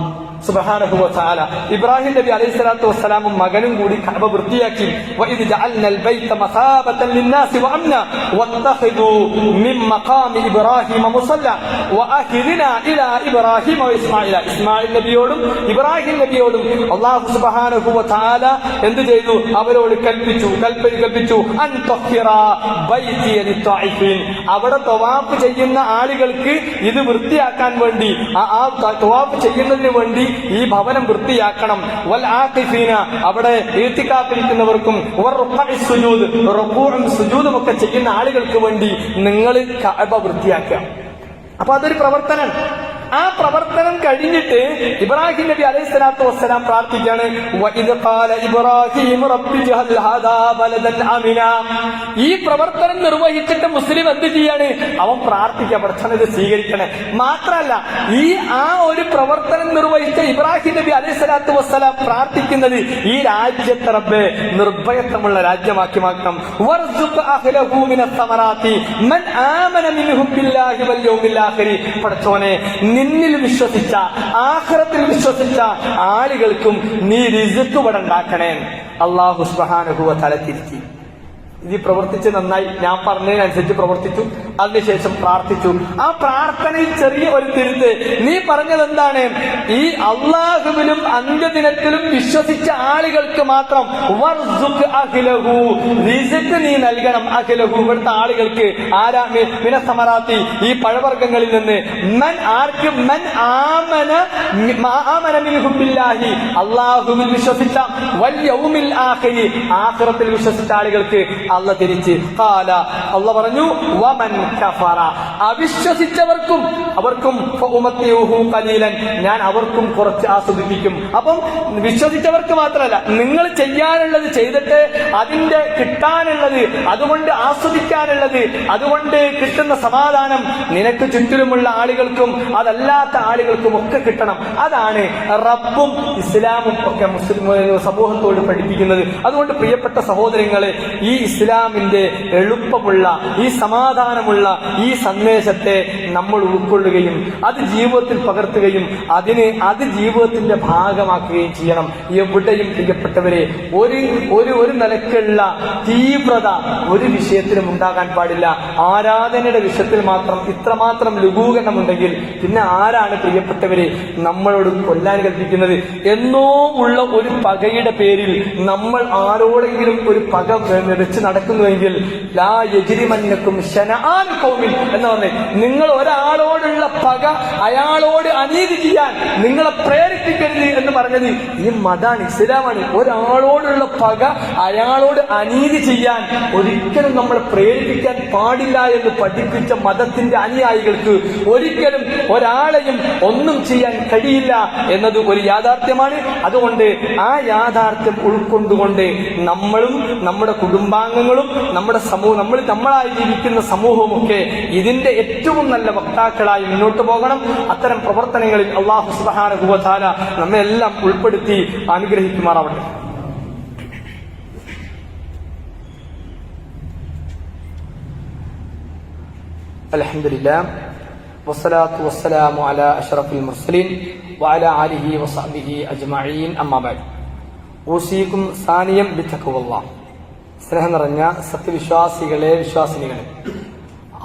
A: സുബ്ഹാനഹു വ തആല. ഇബ്രാഹിം നബി അലൈഹി സ്വലാത്തു വസ്സലാമും മകനും കൂടി കഅബ വൃത്തിയാക്കി. വഇദ് ജഅൽനൽ ബൈത മസാബതൻ ലിന്നാസി വഅംന വത്തഖിദു മിൻ മഖാമി ഇബ്രാഹിമ മുസല്ല വഅഹിദ്നാ ഇലാ ഇബ്രാഹിമ വഇസ്മാഈല. ഇസ്മാഈൽ നബിയോടും ഇബ്രാഹിം നബിയോടും അല്ലാഹു സുബ്ഹാനഹു വ തആല എന്തു ചെയ്തു? അവരോട് കൽപ്പിച്ചു അൻ തഖിറ ബൈതി ലിത്വാഇഫീൻ. അവിടെ തവാഫ് ചെയ്യുന്ന ആളുകൾക്ക് ഇത് വൃത്തിയാക്കാൻ വേണ്ടി, ആ തവാഫ് ചെയ്യുന്നതിന് വേണ്ടി ഈ ഭവനം വൃത്തിയാക്കണം. വൽ ആഖിഫീന, അവിടെ ഇഅ്തികാഫിരിക്കുന്നവർക്കും റുകൂഉം സുജൂദും ഒക്കെ ചെയ്യുന്ന ആളുകൾക്ക് വേണ്ടി നിങ്ങൾ കഅബ വൃത്തിയാക്കുക. അപ്പൊ അതൊരു പ്രവർത്തനം. ആ പ്രവർത്തനം കഴിഞ്ഞിട്ട് ഇബ്രാഹിം നബി അലൈഹി സ്വലാത്തു വസ്സലാം പ്രാർത്ഥിക്കുകയാണ്, വഇദ് ഖാല ഇബ്രാഹിം റബ്ബി ജഅൽ ഹാദാ ബലദൻ ആമിന. ഈ പ്രവർത്തനം നിർവഹിച്ചിട്ട് മുസ്ലിം എന്ത് ചെയ്യാണ്? അവൻ പ്രാർത്ഥിക്കുക, പടച്ചോനെ ഇത് സ്വീകരിക്കണേ. മാത്രമല്ല, ആ ഒരു പ്രവർത്തനം നിർവഹിച്ച ഇബ്രാഹിം നബി അലൈഹി സ്വലാത്തു വസ്സലാം പ്രാർത്ഥിക്കുന്നത് ഈ രാജ്യത്തെ റബ്ബേ നിർഭയത്വമുള്ള രാജ്യമാക്കി മാറ്റണം. വർസുഖ് അഹ്ലഹു മിനസ് സമറാത്തി മൻ ആമന മിൻഹും ബില്ലാഹി വൽ യൗമിൽ ആഖിർ. പടച്ചോനെ, നിന്നിൽ വിശ്വസിച്ച, ആഖിറത്തിൽ വിശ്വസിച്ച ആളുകൾക്കും നീ റിസ്ക് ഇവിടെ ഉണ്ടാക്കണേ. അല്ലാഹു സുബ്ഹാനഹു വ തആല തിരിച്ചു. ഇത് പ്രവർത്തിച്ച് നന്നായി, ഞാൻ പറഞ്ഞതിനനുസരിച്ച് പ്രവർത്തിച്ചു, അതിനുശേഷം പ്രാർത്ഥിച്ചു. ആ പ്രാർത്ഥനയിൽ ചെറിയ ഒരു തിരുത്ത്. നീ പറഞ്ഞത് എന്താണ്? ഈ അള്ളാഹുവിലും അന്ത്യദിനത്തിലും വിശ്വസിച്ച ആളുകൾക്ക് മാത്രം വർസുഖ് അഹ്ലഹു, റിസ്ക് നീ നൽകണം. അഹ്ലഹു, ഇവിടുത്തെ ആളുകൾക്ക്. ആരാ? മിനസ്സമറാത്തി, ഈ പഴവർഗ്ഗങ്ങളിൽ നിന്ന്. ആർക്ക്? മൻ ആമന മിൻഹും ബില്ലാഹി, അള്ളാഹുവിൽ വിശ്വസിച്ച, വൽ യൗമിൽ ആഖിർ, ആഖിറത്തിൽ വിശ്വസിച്ച ആളുകൾക്ക്. അല്ല തിരിച്ച് ഖാല, അല്ല പറഞ്ഞു, വമൻ കഫറ, അവിശ്വസിച്ചവർക്കും അവർക്കും ഫഉമത്തിഹു ഖലീലൻ, ഞാൻ അവർക്കും കുറച്ച് ആസ്വദിപ്പിക്കും. അപ്പം വിശ്വസിച്ചവർക്ക് മാത്രമല്ല, നിങ്ങൾ ചെയ്യാനുള്ളത് ചെയ്തിട്ട് അതിന്റെ കിട്ടാനുള്ളത്, അതുകൊണ്ട് ആസ്വദിക്കാനുള്ളത്, അതുകൊണ്ട് കിട്ടുന്ന സമാധാനം നിനക്ക് ചുറ്റിലുമുള്ള ആളുകൾക്കും അതല്ലാത്ത ആളുകൾക്കും ഒക്കെ കിട്ടണം. അതാണ് റബ്ബും ഇസ്ലാമും ഒക്കെ മുസ്ലിം സമൂഹത്തോട് പഠിപ്പിക്കുന്നത്. അതുകൊണ്ട് പ്രിയപ്പെട്ട സഹോദരങ്ങളെ, ഈ ഇസ്ലാമിന്റെ എളുപ്പമുള്ള, ഈ സമാധാനമുള്ള ഈ സന്ദേശത്തെ നമ്മൾ ഉൾക്കൊള്ളുകയും അത് ജീവിതത്തിൽ പകർത്തുകയും അത് ജീവിതത്തിന്റെ ഭാഗമാക്കുകയും ചെയ്യണം. എവിടെയും പ്രിയപ്പെട്ടവരെ, ഒരു നിലക്കുള്ള തീവ്രത ഒരു വിഷയത്തിലും ഉണ്ടാകാൻ പാടില്ല. ആരാധനയുടെ വിഷയത്തിൽ മാത്രം ഇത്രമാത്രം ലഘൂകരണമുണ്ടെങ്കിൽ പിന്നെ ആരാണ് പ്രിയപ്പെട്ടവരെ നമ്മളോട് കൊല്ലാൻ കൽപ്പിക്കുന്നത്? എന്നോ ഉള്ള ഒരു പകയുടെ പേരിൽ നമ്മൾ ആരോടെങ്കിലും ഒരു പക വെച്ച് നടക്കുന്നുവെങ്കിൽ ലാ യജ്രിമന്നക്കും ശനആൻ കൗമിൻ എന്ന് പറഞ്ഞ് നിങ്ങൾ ഒരാളോടുള്ള പക അയാളോട് അനീതി ചെയ്യാൻ നിങ്ങളെ പ്രേരിപ്പിക്കരുത് എന്ന് പറഞ്ഞത് ഈ മതാണ്, ഇസ്ലാമാണ്. ഒരാളോടുള്ള പക അയാളോട് അനീതി ചെയ്യാൻ ഒരിക്കലും നമ്മളെ പ്രേരിപ്പിക്കാൻ പാടില്ല എന്ന് പഠിപ്പിച്ച മതത്തിന്റെ അനുയായികൾക്ക് ഒരിക്കലും ഒരാളെയും ഒന്നും ചെയ്യാൻ കഴിയില്ല എന്നത് ഒരു യാഥാർത്ഥ്യമാണ്. അതുകൊണ്ട് ആ യാഥാർത്ഥ്യം ഉൾക്കൊണ്ടുകൊണ്ട് നമ്മളും നമ്മുടെ കുടുംബാംഗങ്ങളും നമ്മുടെ സമൂഹം നമ്മളായി ജീവിക്കുന്ന സമൂഹവുമൊക്കെ ഇതിന്റെ ഏറ്റവും നല്ല വക്താക്കളായി മുന്നോട്ട് പോകണം. അത്തരം പ്രവർത്തനങ്ങളിൽ അല്ലാഹു സുബ്ഹാനഹു വ തആല നമ്മെ എല്ലാം ഉൾപ്പെടുത്തി അനുഗ്രഹിക്കുമാറാവട്ടെ. അൽഹംദുലില്ലാഹ് വസ്സലാത്തു വസ്സലാമു അലാ അഷ്റഫിൽ മുർസലീൻ വഅലാ ആലിഹി വസഹ്ബിഹി അജ്മഈൻ. അമ്മാ ബഅദ്. ഊസീകും സാനിയം ബിത്തഖ്വല്ലാഹ്. സ്നേഹം നിറഞ്ഞ സത്യവിശ്വാസികളെ, വിശ്വാസിനികളെ,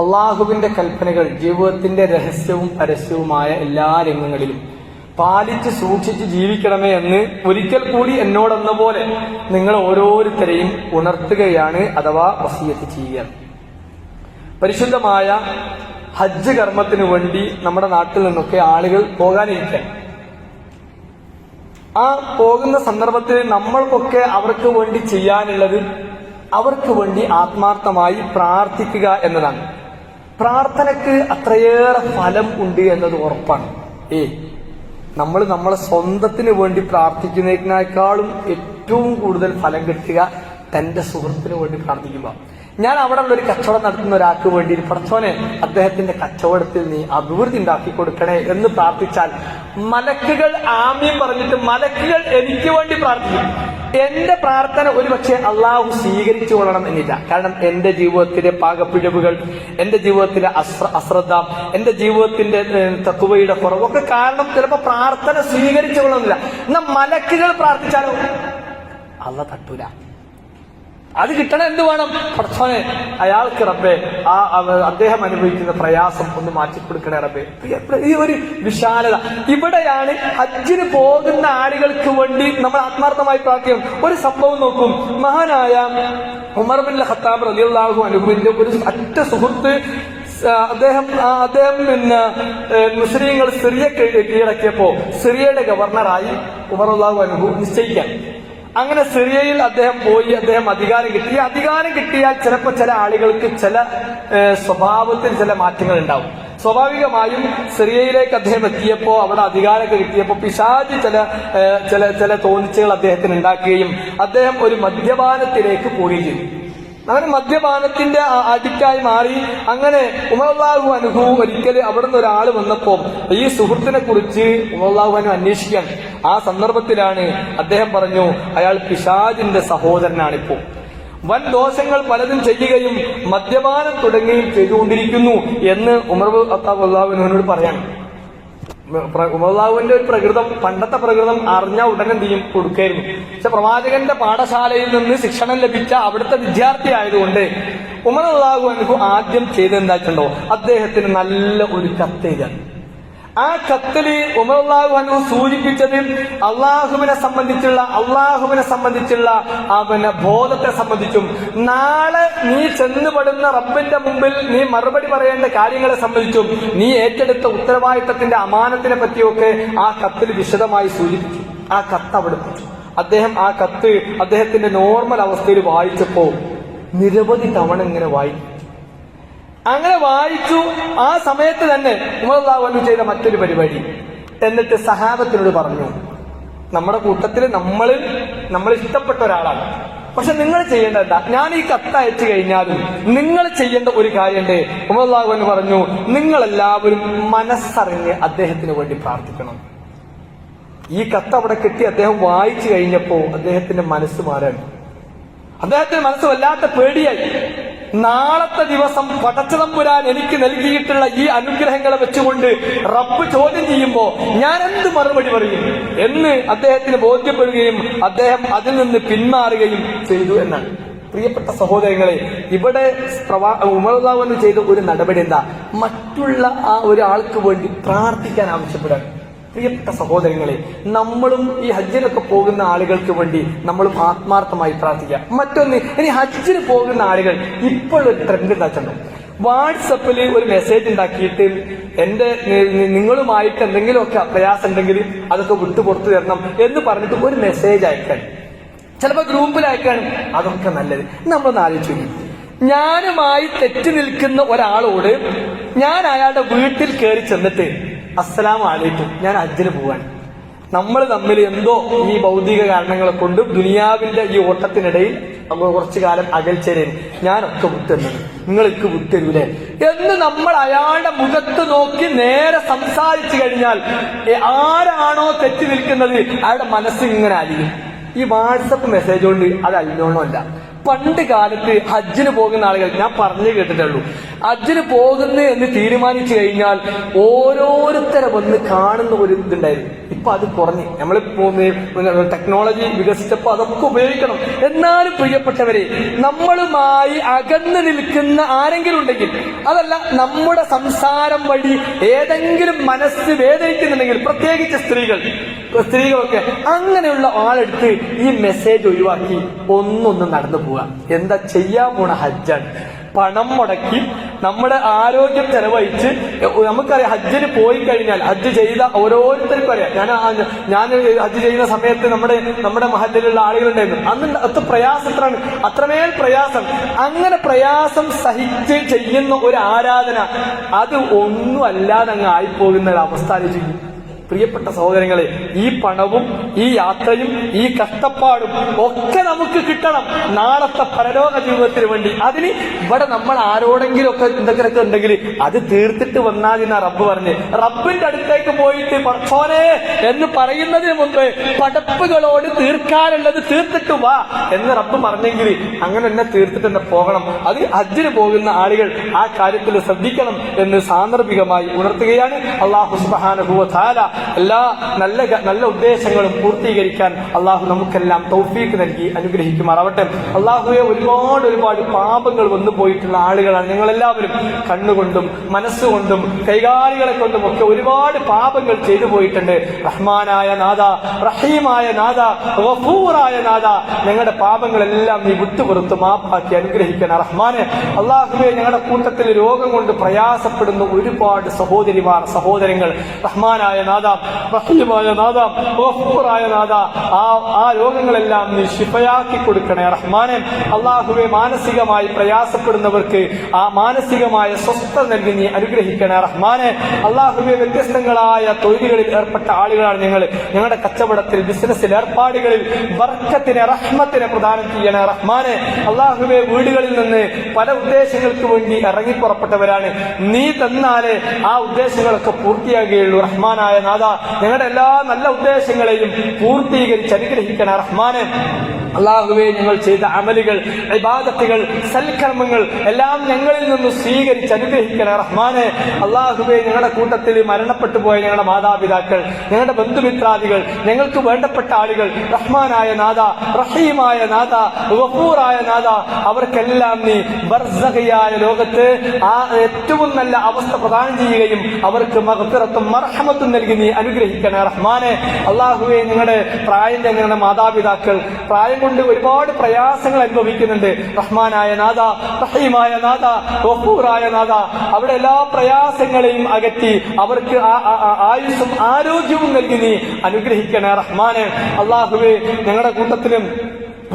A: അള്ളാഹുവിന്റെ കൽപ്പനകൾ ജീവിതത്തിന്റെ രഹസ്യവും പരസ്യവുമായ എല്ലാ രംഗങ്ങളിലും പാലിച്ച് സൂക്ഷിച്ച് ജീവിക്കണമേ എന്ന് ഒരിക്കൽ കൂടി എന്നോടെന്ന പോലെ നിങ്ങൾ ഓരോരുത്തരെയും ഉണർത്തുകയാണ്, അഥവാ വസിയത്ത് ചെയ്യുകയാണ്. പരിശുദ്ധമായ ഹജ്ജ് കർമ്മത്തിനു വേണ്ടി നമ്മുടെ നാട്ടിൽ നിന്നൊക്കെ ആളുകൾ പോകാനിരിക്കാൻ, ആ പോകുന്ന സന്ദർഭത്തിൽ നമ്മൾക്കൊക്കെ അവർക്ക് വേണ്ടി ചെയ്യാനുള്ളത് അവർക്ക് വേണ്ടി ആത്മാർത്ഥമായി പ്രാർത്ഥിക്കുക എന്നതാണ്. പ്രാർത്ഥനയ്ക്ക് അത്രയേറെ ഫലം ഉണ്ട് എന്നത് ഉറപ്പാണ്. നമ്മളെ സ്വന്തത്തിന് വേണ്ടി പ്രാർത്ഥിക്കുന്നതിനേക്കാളും ഏറ്റവും കൂടുതൽ ഫലം കിട്ടുക തന്റെ സുഹൃത്തിന് വേണ്ടി പ്രാർത്ഥിക്കുമ്പോൾ. ഞാൻ അവിടെ ഉള്ളൊരു കച്ചവടം നടത്തുന്ന ഒരാൾക്ക് വേണ്ടി, പടച്ചോനെ അദ്ദേഹത്തിന്റെ കച്ചവടത്തിൽ നീ അഭിവൃദ്ധി ഉണ്ടാക്കി കൊടുക്കണേ എന്ന് പ്രാർത്ഥിച്ചാൽ മലക്കുകൾ ആമീൻ പറഞ്ഞിട്ട് മലക്കുകൾ എനിക്ക് വേണ്ടി പ്രാർത്ഥിക്കും. എന്റെ പ്രാർത്ഥന ഒരുപക്ഷെ അള്ളാഹു സ്വീകരിച്ചു കൊള്ളണം എന്നില്ല. കാരണം എന്റെ ജീവിതത്തിലെ പാകപ്പിഴവുകൾ, എന്റെ ജീവിതത്തിലെ അശ്രദ്ധ, എന്റെ ജീവിതത്തിന്റെ തഖ്വയുടെ കുറവൊക്കെ കാരണം ചിലപ്പോൾ പ്രാർത്ഥന സ്വീകരിച്ചു കൊള്ളണമെന്നില്ല. എന്നാൽ മലക്കുകൾ പ്രാർത്ഥിച്ചാലോ അള്ളാഹ് തട്ടൂല. അത് കിട്ടണം. എന്ത് വേണം? പടച്ചോനെ അയാൾക്ക് റബ്ബേ അദ്ദേഹം അനുഭവിക്കുന്ന പ്രയാസം ഒന്ന് മാറ്റിക്കൊടുക്കണേ റബ്ബേ. ഈ ഒരു വിശാലത ഇവിടെയാണ് ഹജ്ജിന് പോകുന്ന ആളുകൾക്ക് വേണ്ടി നമ്മൾ ആത്മാർത്ഥമായി പ്രാർത്ഥിക്കും. ഒരു സംഭവം നോക്കും. മഹാനായ ഉമർ ബിൻ ഖത്താബ് റളിയല്ലാഹു അൻഹുവിന്റെ ഒരു അറ്റ സുഹൃത്ത്, അദ്ദേഹം പിന്നെ മുസ്ലിങ്ങൾ സിറിയ കീഴടക്കിയപ്പോ സിറിയയുടെ ഗവർണറായി ഉമർ റളിയല്ലാഹു അൻഹു നിശ്ചയിക്കാൻ. അങ്ങനെ സിറിയയിൽ അദ്ദേഹം പോയി, അദ്ദേഹം അധികാരം കിട്ടി. അധികാരം കിട്ടിയാൽ ചിലപ്പോൾ ചില ആളുകൾക്ക് ചില സ്വഭാവത്തിൽ ചില മാറ്റങ്ങൾ ഉണ്ടാവും. സ്വാഭാവികമായും സിറിയയിലേക്ക് അദ്ദേഹം എത്തിയപ്പോ, അവിടെ അധികാരമൊക്കെ കിട്ടിയപ്പോ പിശാച് ചില തോന്നിച്ചുകൾ അദ്ദേഹത്തിന് ഉണ്ടാക്കുകയും അദ്ദേഹം ഒരു മദ്യപാനത്തിലേക്ക് പോവുകയും ചെയ്തു. അങ്ങനെ മദ്യപാനത്തിന്റെ അഡിക്റ്റായി മാറി. അങ്ങനെ ഉമർ റളിയല്ലാഹു അൻഹു ഒരിക്കൽ അവിടുന്ന് ഒരാൾ വന്നപ്പോ ഈ സുഹൃത്തിനെ കുറിച്ച് ഉമർ റളിയല്ലാഹു അൻഹു അന്വേഷിക്കാൻ. ആ സന്ദർഭത്തിലാണ് അദ്ദേഹം പറഞ്ഞു, അയാൾ പിശാചിന്റെ സഹോദരനാണിപ്പോ, വൻ ദോഷങ്ങൾ പലതും ചെയ്യുകയും മദ്യപാനം തുടങ്ങുകയും ചെയ്തുകൊണ്ടിരിക്കുന്നു എന്ന് ഉമർ റളിയല്ലാഹു അൻഹുവിനോട് പറയാണ്. ഉമറുവിന്റെ ഒരു പ്രകൃതം, പണ്ടത്തെ പ്രകൃതം അറിഞ്ഞ ഉടനെ എന്തെയും കൊടുക്കായിരുന്നു. പക്ഷെ പ്രവാചകന്റെ പാഠശാലയിൽ നിന്ന് ശിക്ഷണം ലഭിച്ച അവിടുത്തെ വിദ്യാർത്ഥി ആയതുകൊണ്ട് ഉമർ റളിയല്ലാഹു അൻഹു ആദ്യം ചെയ്തെന്തായിട്ടുണ്ടോ, അദ്ദേഹത്തിന് നല്ല ഒരു കത്തെഴുതാൻ. ആ കത്തില് ഉമർ റളിയല്ലാഹു അൻഹു സൂചിപ്പിച്ചത് അള്ളാഹുവിനെ സംബന്ധിച്ചുള്ള പിന്നെ ബോധത്തെ സംബന്ധിച്ചും നാളെ നീ ചെന്നുപെടുന്ന റബ്ബിന്റെ മുമ്പിൽ നീ മറുപടി പറയേണ്ട കാര്യങ്ങളെ സംബന്ധിച്ചും നീ ഏറ്റെടുത്ത ഉത്തരവാദിത്തത്തിന്റെ അമാനത്തിനെ പറ്റിയൊക്കെ ആ കത്തിൽ വിശദമായി സൂചിപ്പിച്ചു. ആ കത്ത് അവിടെ വെച്ചു. അദ്ദേഹം ആ കത്ത് അദ്ദേഹത്തിന്റെ നോർമൽ അവസ്ഥയിൽ വായിച്ചപ്പോ നിരവധി തവണ ഇങ്ങനെ വായിക്കും. അങ്ങനെ വായിച്ചു. ആ സമയത്ത് തന്നെ ഉമർ റളിയല്ലാഹു അൻഹു ചെയ്ത മറ്റൊരു പരിപാടി, എന്നിട്ട് സഹാബത്തിനോട് പറഞ്ഞു, നമ്മുടെ കൂട്ടത്തിൽ നമ്മൾ ഇഷ്ടപ്പെട്ട ഒരാളാണ്, പക്ഷെ നിങ്ങൾ ചെയ്യേണ്ട എന്താ, ഞാൻ ഈ കത്ത് അയച്ചു കഴിഞ്ഞാലും നിങ്ങൾ ചെയ്യേണ്ട ഒരു കാര്യമുണ്ട്. ഉമർ റളിയല്ലാഹു അൻഹു പറഞ്ഞു, നിങ്ങളെല്ലാവരും മനസ്സറിഞ്ഞ് അദ്ദേഹത്തിന് വേണ്ടി പ്രാർത്ഥിക്കണം. ഈ കത്ത് അവിടെ കിട്ടി. അദ്ദേഹം വായിച്ചു കഴിഞ്ഞപ്പോ അദ്ദേഹത്തിന്റെ മനസ്സ് മാറാണ്. അദ്ദേഹത്തിന്റെ മനസ്സ് വല്ലാത്ത പേടിയായി. നാളത്തെ ദിവസം പടച്ചതമ്പുരാൻ എനിക്ക് നൽകിയിട്ടുള്ള ഈ അനുഗ്രഹങ്ങളെ വെച്ചുകൊണ്ട് റബ്ബ് ചോദ്യം ചെയ്യുമ്പോ ഞാൻ എന്ത് മറുപടി പറയും എന്ന് അദ്ദേഹത്തിന് ബോധ്യപ്പെടുകയും അദ്ദേഹം അതിൽ നിന്ന് പിന്മാറുകയും ചെയ്തു എന്നാണ്. പ്രിയപ്പെട്ട സഹോദരങ്ങളെ, ഇവിടെ ഉമർ റളിയല്ലാഹു അൻഹു ചെയ്ത ഒരു നടപടി എന്താ, മറ്റുള്ള ആ ഒരാൾക്ക് വേണ്ടി പ്രാർത്ഥിക്കാൻ ആവശ്യപ്പെടാൻ. പ്രിയപ്പെട്ട സഹോദരങ്ങളെ, നമ്മളും ഈ ഹജ്ജിനൊക്കെ പോകുന്ന ആളുകൾക്ക് വേണ്ടി നമ്മളും ആത്മാർത്ഥമായി പ്രാർത്ഥിക്കാം. മറ്റൊന്ന്, ഇനി ഹജ്ജിന് പോകുന്ന ആളുകൾ ഇപ്പോൾ ഒരു ട്രെൻഡ് ഉണ്ടാച്ചുണ്ടോ, വാട്സപ്പിൽ ഒരു മെസ്സേജ് ഉണ്ടാക്കിയിട്ട് നിങ്ങളുമായിട്ട് എന്തെങ്കിലുമൊക്കെ പ്രയാസം ഉണ്ടെങ്കിൽ അതൊക്കെ വിട്ടു പുറത്തു തരണം എന്ന് പറഞ്ഞിട്ട് ഒരു മെസ്സേജ് അയക്കാൻ, ചിലപ്പോ ഗ്രൂപ്പിൽ അയക്കാനും അതൊക്കെ നല്ലത്. നമ്മളൊന്ന് ആലോചിച്ചു, ഞാനുമായി തെറ്റി നിൽക്കുന്ന ഒരാളോട് ഞാൻ അയാളുടെ വീട്ടിൽ കയറി ചെന്നിട്ട് അസ്സലാമു അലൈക്കും, ഞാൻ ഹജ്ജിന് പോവാണ്, നമ്മൾ തമ്മിൽ എന്തോ ഈ ഭൗതിക കാരണങ്ങളെ കൊണ്ട് ദുനിയാവിന്റെ ഈ ഓട്ടത്തിനിടയിൽ നമ്മൾ കുറച്ചു കാലം അകൽച്ചേരും, ഞാനൊക്കെ വിട്ടുതരുന്നത് നിങ്ങൾക്ക് വിട്ടുതരൂലേ എന്ന് നമ്മൾ അയാളുടെ മുഖത്ത് നോക്കി നേരെ സംസാരിച്ചു കഴിഞ്ഞാൽ ആരാണോ തെറ്റി നിൽക്കുന്നത് അയാളുടെ മനസ്സ് ഇങ്ങനെ അലിയും. ഈ വാട്സപ്പ് മെസ്സേജ് കൊണ്ട് അത് അല്ലോണമല്ല. പണ്ട് കാലത്ത് ഹജ്ജിന് പോകുന്ന ആളുകൾ, ഞാൻ പറഞ്ഞു കേട്ടിട്ടുള്ളൂ, ഹജ്ജിന് പോകുന്നു എന്ന് തീരുമാനിച്ചു കഴിഞ്ഞാൽ ഓരോരുത്തരെ വന്ന് കാണുന്ന ഒരു ഇതുണ്ടായിരുന്നു. ഇപ്പൊ അത് കുറഞ്ഞു. നമ്മൾ ടെക്നോളജി വികസിച്ചപ്പോ അതൊക്കെ ഉപയോഗിക്കണം. എന്നാലും പ്രിയപ്പെട്ടവരെ, നമ്മളുമായി അകന്നു നിൽക്കുന്ന ആരെങ്കിലും ഉണ്ടെങ്കിൽ, അതല്ല നമ്മുടെ സംസാരം വഴി ഏതെങ്കിലും മനസ്സ് വേദനിക്കുന്നുണ്ടെങ്കിൽ, പ്രത്യേകിച്ച് സ്ത്രീകളൊക്കെ, അങ്ങനെയുള്ള ആളെടുത്ത് ഈ മെസ്സേജ് ഒഴിവാക്കി ഒന്നൊന്നും നടന്നു പോവുക. എന്താ ചെയ്യാൻ പോണ ഹജ്ജാണ്. പണം മുടക്കി നമ്മുടെ ആരോഗ്യം ചെലവഴിച്ച്, നമുക്കറിയാം ഹജ്ജിന് പോയി കഴിഞ്ഞാൽ, ഹജ്ജ് ചെയ്ത ഓരോരുത്തർക്കും അറിയാം. ഞാൻ ഹജ്ജ് ചെയ്യുന്ന സമയത്ത് നമ്മുടെ മഹല്ലിലുള്ള ആളുകളുണ്ടായിരുന്നു. അന്ന് അത്ര പ്രയാസത്തിലാണ്, അത്രമേൽ പ്രയാസം. അങ്ങനെ പ്രയാസം സഹിച്ച് ചെയ്യുന്ന ഒരു ആരാധന അത് ഒന്നും അല്ലാതെ അങ്ങ് ആയിപ്പോകുന്ന ഒരു അവസ്ഥ ആലോചിക്കും. പ്രിയപ്പെട്ട സഹോദരങ്ങളെ, ഈ പണവും ഈ യാത്രയും ഈ കഷ്ടപ്പാടും ഒക്കെ നമുക്ക് കിട്ടണം നാളത്തെ പരലോക ജീവിതത്തിന് വേണ്ടി. അതിന് ഇവിടെ നമ്മൾ ആരോടെങ്കിലും ഒക്കെ എന്തെങ്കിലുമൊക്കെ ഉണ്ടെങ്കിൽ അത് തീർത്തിട്ട് വന്നാൽ എന്നാ റബ്ബ് പറഞ്ഞ്. റബ്ബിന്റെ അടുത്തേക്ക് പോയിട്ട് പടച്ചോനെ എന്ന് പറയുന്നതിന് മുമ്പ് പടപ്പുകളോട് തീർക്കാനുള്ളത് തീർത്തിട്ട് വാ എന്ന് റബ്ബ് പറഞ്ഞെങ്കിൽ അങ്ങനെ തന്നെ തീർത്തിട്ട് തന്നെ പോകണം. അത് ഹജ്ജിന് പോകുന്ന ആളുകൾ ആ കാര്യത്തിൽ ശ്രദ്ധിക്കണം എന്ന് സാന്ദർഭികമായി ഉണർത്തുകയാണ്. അല്ലാഹു സുബ്ഹാനഹു വ തആല എല്ലാ നല്ല ഉദ്ദേശങ്ങളും പൂർത്തീകരിക്കാൻ അള്ളാഹു നമുക്കെല്ലാം തൗഫീഖ് നൽകി അനുഗ്രഹിക്കുമാറാവട്ടെ. അള്ളാഹുവെ, ഒരുപാട് പാപങ്ങൾ വന്നു പോയിട്ടുള്ള ആളുകളാണ് ഞങ്ങളെല്ലാവരും. കണ്ണുകൊണ്ടും മനസ്സുകൊണ്ടും കൈകാലികളെ കൊണ്ടും ഒക്കെ ഒരുപാട് പാപങ്ങൾ ചെയ്തു പോയിട്ടുണ്ട്. റഹ്മാനായ നാഥ, റഹീമായ നാഥ, ഗഫൂറായ നാഥ, ഞങ്ങളുടെ പാപങ്ങളെല്ലാം നീ വിട്ടുപുറത്ത് മാപ്പാക്കി അനുഗ്രഹിക്കണം റഹ്മാനെ. അള്ളാഹുവെ, ഞങ്ങളുടെ കൂട്ടത്തിൽ രോഗം കൊണ്ട് പ്രയാസപ്പെടുന്ന ഒരുപാട് സഹോദരങ്ങൾ, റഹ്മാനായ നാഥ, റഹീമായ നാഥ, ഗഫൂറായ നാഥ, ആ രോഗങ്ങളെല്ലാം നീ ശിഫയാക്കി കൊടുക്കണേ റഹ്മാനെ. അള്ളാഹുവെ, മാനസികമായി പ്രയാസപ്പെടുന്നവർക്ക് ആ മാനസികമായ സ്വസ്ഥത നൽകി നീ അനുഗ്രഹിക്കണേ റഹ്മാനെ. അള്ളാഹുവെ, വ്യത്യസ്തങ്ങളായ തൊഴിലുകളിൽ ഏർപ്പെട്ട ആളുകളാണ് ഞങ്ങൾ. ഞങ്ങളുടെ കച്ചവടത്തിൽ, ബിസിനസ്സിൽ, ഏർപ്പാടുകളിൽ ബർക്കത്തിനെ, റഹ്മത്തിനെ പ്രദാനം ചെയ്യണേ റഹ്മാനെ. അള്ളാഹുവെ, വീടുകളിൽ നിന്ന് പല ഉദ്ദേശങ്ങൾക്ക് വേണ്ടി ഇറങ്ങിപ്പുറപ്പെട്ടവരാണ്. നീ തന്നാലേ ആ ഉദ്ദേശങ്ങളൊക്കെ പൂർത്തിയാകുകയുള്ളൂ റഹ്മാനായ നാഥ. ഞങ്ങളുടെ എല്ലാ നല്ല ഉദ്ദേശങ്ങളെയും പൂർത്തീകരിച്ച് അനുഗ്രഹിക്കണ റഹ്മാനെ. അള്ളാഹുവെ, ഞങ്ങൾ ചെയ്ത അമലുകൾ, ഇബാദത്തുകൾ, സൽക്കർമ്മങ്ങൾ എല്ലാം ഞങ്ങളിൽ നിന്ന് സ്വീകരിച്ച് അനുഗ്രഹിക്കണ റഹ്മാനെ. അള്ളാഹുവെ, ഞങ്ങളുടെ കൂട്ടത്തിൽ മരണപ്പെട്ടു പോയ ഞങ്ങളുടെ മാതാപിതാക്കൾ, ഞങ്ങളുടെ ബന്ധുമിത്രാദികൾ, ഞങ്ങൾക്ക് വേണ്ടപ്പെട്ട ആളുകൾ, റഹ്മാനായ നാഥ, റഹീമായ നാഥ, ഗഫൂറായ നാഥ, അവർക്കെല്ലാം നീ ബർസഖിയായ ലോകത്ത് ആ ഏറ്റവും നല്ല അവസ്ഥ പ്രദാനം ചെയ്യുകയും അവർക്ക് മഗ്ഫിറത്തും മർഹമത്തും നൽകി നീ അനുഗ്രഹിക്കണ റഹ്മാനെ. അള്ളാഹുവെ, ഞങ്ങളുടെ പ്രായം ഞങ്ങളുടെ മാതാപിതാക്കൾ പ്രായം കൊണ്ട് ഒരുപാട് പ്രയാസങ്ങൾ അനുഭവിക്കുന്നുണ്ട്. റഹ്മാനായ നാഥ, റഹീമായ നാഥ, ഗഫൂറായ നാഥ, അവിടെ എല്ലാ പ്രയാസങ്ങളെയും അകറ്റി അവർക്ക് ആയുസ്സും ആരോഗ്യവും നൽകി നീ അനുഗ്രഹിക്കണ റഹ്മാനെ. അള്ളാഹുവെ, ഞങ്ങളുടെ കൂട്ടത്തിലും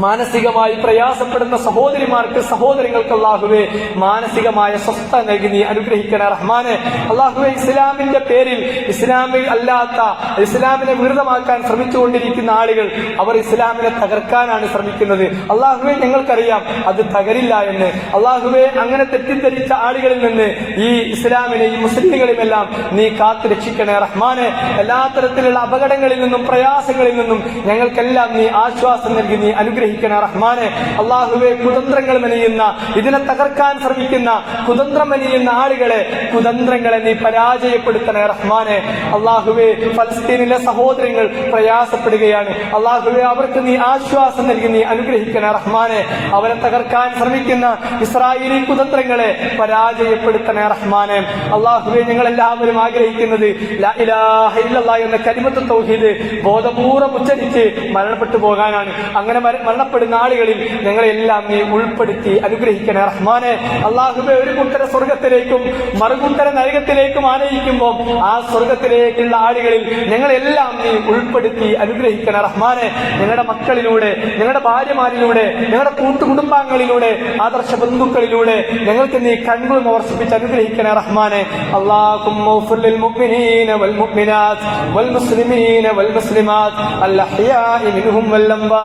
A: മാനസികമായി പ്രയാസപ്പെടുന്ന സഹോദരങ്ങൾക്ക് അല്ലാഹുവേ മാനസികമായ സ്വസ്ഥത നൽകി നീ അനുഗ്രഹിക്കണ റഹ്മാനെ. അല്ലാഹുവേ, ഇസ്ലാമിന്റെ പേരിൽ ഇസ്ലാമിൽ അല്ലാത്ത ഇസ്ലാമിനെ വികൃതമാക്കാൻ ശ്രമിച്ചുകൊണ്ടിരിക്കുന്ന ആളുകൾ അവർ ഇസ്ലാമിനെ തകർക്കാനാണ് ശ്രമിക്കുന്നത്. അല്ലാഹുവേ, ഞങ്ങൾക്കറിയാം അത് തകരില്ല എന്ന്. അല്ലാഹുവേ, അങ്ങനെ തെറ്റിദ്ധരിച്ച ആളുകളിൽ നിന്ന് ഈ ഇസ്ലാമിനെയും മുസ്ലിങ്ങളെയുമെല്ലാം നീ കാത്തു രക്ഷിക്കണേ റഹ്മാനെ. എല്ലാ തരത്തിലുള്ള അപകടങ്ങളിൽ നിന്നും പ്രയാസങ്ങളിൽ നിന്നും ഞങ്ങൾക്കെല്ലാം നീ ആശ്വാസം നൽകി നീ അനുഗ്രഹിക്കണേ റഹ്മാനെ. അല്ലാഹുവേ, കുതന്ത്രങ്ങൾ മെനയുന്ന, ഇതിനെ തകർക്കാൻ ശ്രമിക്കുന്ന കുതന്ത്രം മെനയുന്ന കുതന്ത്രങ്ങളെ നീ പരാജയപ്പെടുത്തണേ റഹ്മാനെ. അല്ലാഹുവേ, ഫലസ്തീനിലെ സഹോദരങ്ങൾ പ്രയാസപ്പെടുകയാണ്. അല്ലാഹുവേ, അവർക്ക് നീ ആശ്വാസം നൽകി നീ അനുഗ്രഹിക്കണേ റഹ്മാനെ. അവരെ തകർക്കാൻ ശ്രമിക്കുന്ന ഇസ്രായേലി കുതന്ത്രങ്ങളെ പരാജയപ്പെടുത്തണേ റഹ്മാനെ. അല്ലാഹുവേ, ഞങ്ങൾ എല്ലാവരും ആഗ്രഹിക്കുന്നത് ലാ ഇലാഹ ഇല്ലല്ലാഹ് എന്ന കലിമത്ത് തൗഹീദ് ബോധപൂർവ്വം ഉച്ചരിച്ച് മരണപ്പെട്ടു പോകാനാണ്. അങ്ങനെ മരണപ്പെടുന്ന ആളുകളിൽ ഞങ്ങളെല്ലാം നീ ഉൾപ്പെടുത്തി അനുഗ്രഹിക്കണേ റഹ്മാനെ. അള്ളാഹുവേ, ഒരു കൂട്ടരെ സ്വർഗത്തിലേക്കും മറുകൂട്ടരെ നരകത്തിലേക്കും ആനയിക്കുമ്പോൾ ആ സ്വർഗത്തിലേക്കുള്ള ആളുകളിൽ ഞങ്ങളെല്ലാം നീ ഉൾപ്പെടുത്തി അനുഗ്രഹിക്കണേ റഹ്മാനെ. ഞങ്ങളുടെ മക്കളിലൂടെ, ഞങ്ങളുടെ ഭാര്യമാരിലൂടെ, ഞങ്ങളുടെ കൂട്ടുകുടുംബാംഗങ്ങളിലൂടെ, ആദർശ ബന്ധുക്കളിലൂടെ ഞങ്ങൾക്ക് നീ കൺകുളിർമ വർഷിപ്പിച്ച് അനുഗ്രഹിക്കണേ റഹ്മാനെ. അല്ലാഹുമ്മ ഗ്ഫിർ ലിൽ മുഅ്മിനീന വൽ മുഅ്മിനാത്ത് വൽ മുസ്ലിമീന വൽ മുസ്ലിമാത്ത് അൽ അഹ്യാഇ മിൻഹും വൽ അംവാത്ത്.